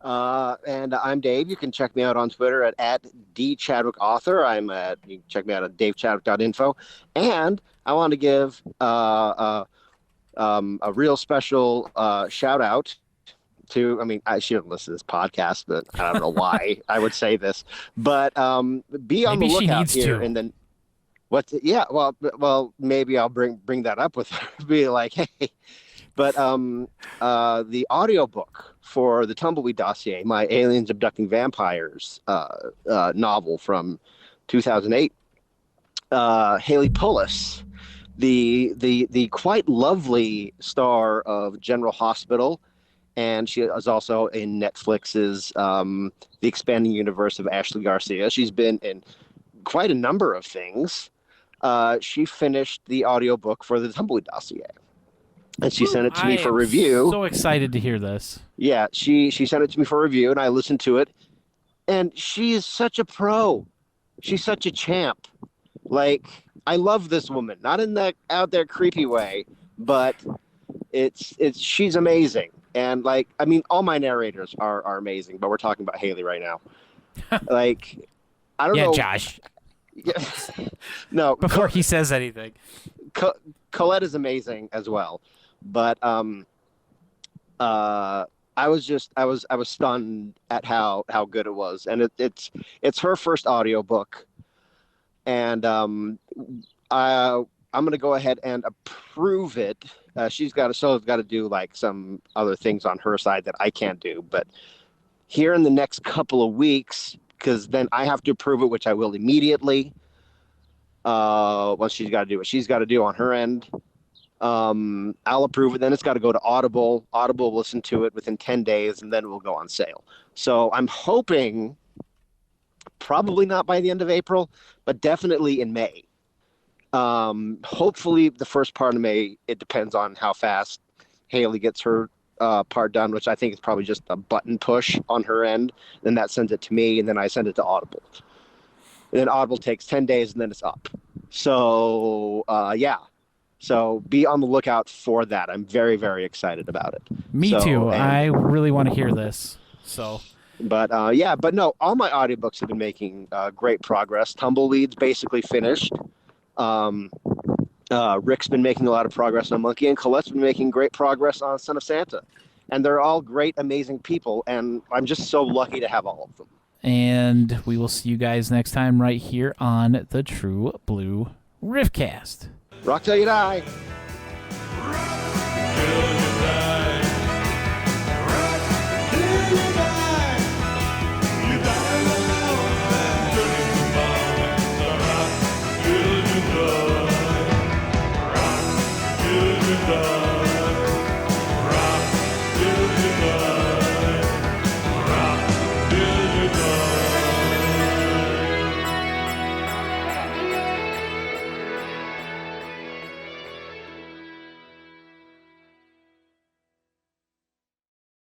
And I'm Dave. You can check me out on Twitter at DChadwickAuthor. You can check me out at davechadwick.info. And I want to give a real special shout out to, I shouldn't listen to this podcast, but I don't know why I would say this, but be on Maybe the she lookout needs here to. and then well, maybe I'll bring that up with her. Be like, hey, but the audiobook for the Tumbleweed Dossier, my Aliens Abducting Vampires novel from 2008, Haley Pullis, the quite lovely star of General Hospital, and she is also in Netflix's The Expanding Universe of Ashley Garcia. She's been in quite a number of things. She finished the audiobook for the Tumbleweed Dossier, and she sent it to me for review. So excited to hear this. Yeah, she sent it to me for review, and I listened to it, and she is such a pro. She's such a champ. Like, I love this woman, not in that out there creepy way, but she's amazing. And all my narrators are amazing, but we're talking about Haley right now. Like, I don't know. Yeah, Josh. Yeah. No, Before he says anything. Colette is amazing as well, but I was stunned at how good it was, and it's her first audiobook, and I'm gonna go ahead and approve it. She's got to do like some other things on her side that I can't do, but here in the next couple of weeks, because then I have to approve it, which I will immediately. Once she's got to do what she's got to do on her end, I'll approve it. Then it's got to go to Audible. Audible will listen to it within 10 days, and then it will go on sale. So I'm hoping, probably not by the end of April, but definitely in May. Hopefully the first part of May. It depends on how fast Haley gets her part done, which I think is probably just a button push on her end. Then that sends it to me, and then I send it to Audible. And then Audible takes 10 days, and then it's up. So, yeah. So be on the lookout for that. I'm very, very excited about it. Me too. I really want to hear this. So, but yeah, but no, all my audiobooks have been making great progress. Tumbleweed's basically finished. Rick's been making a lot of progress on Monkey, and Colette's been making great progress on Son of Santa. And they're all great, amazing people, and I'm just so lucky to have all of them. And we will see you guys next time right here on the True Blue Riffcast. Rock till you die. Till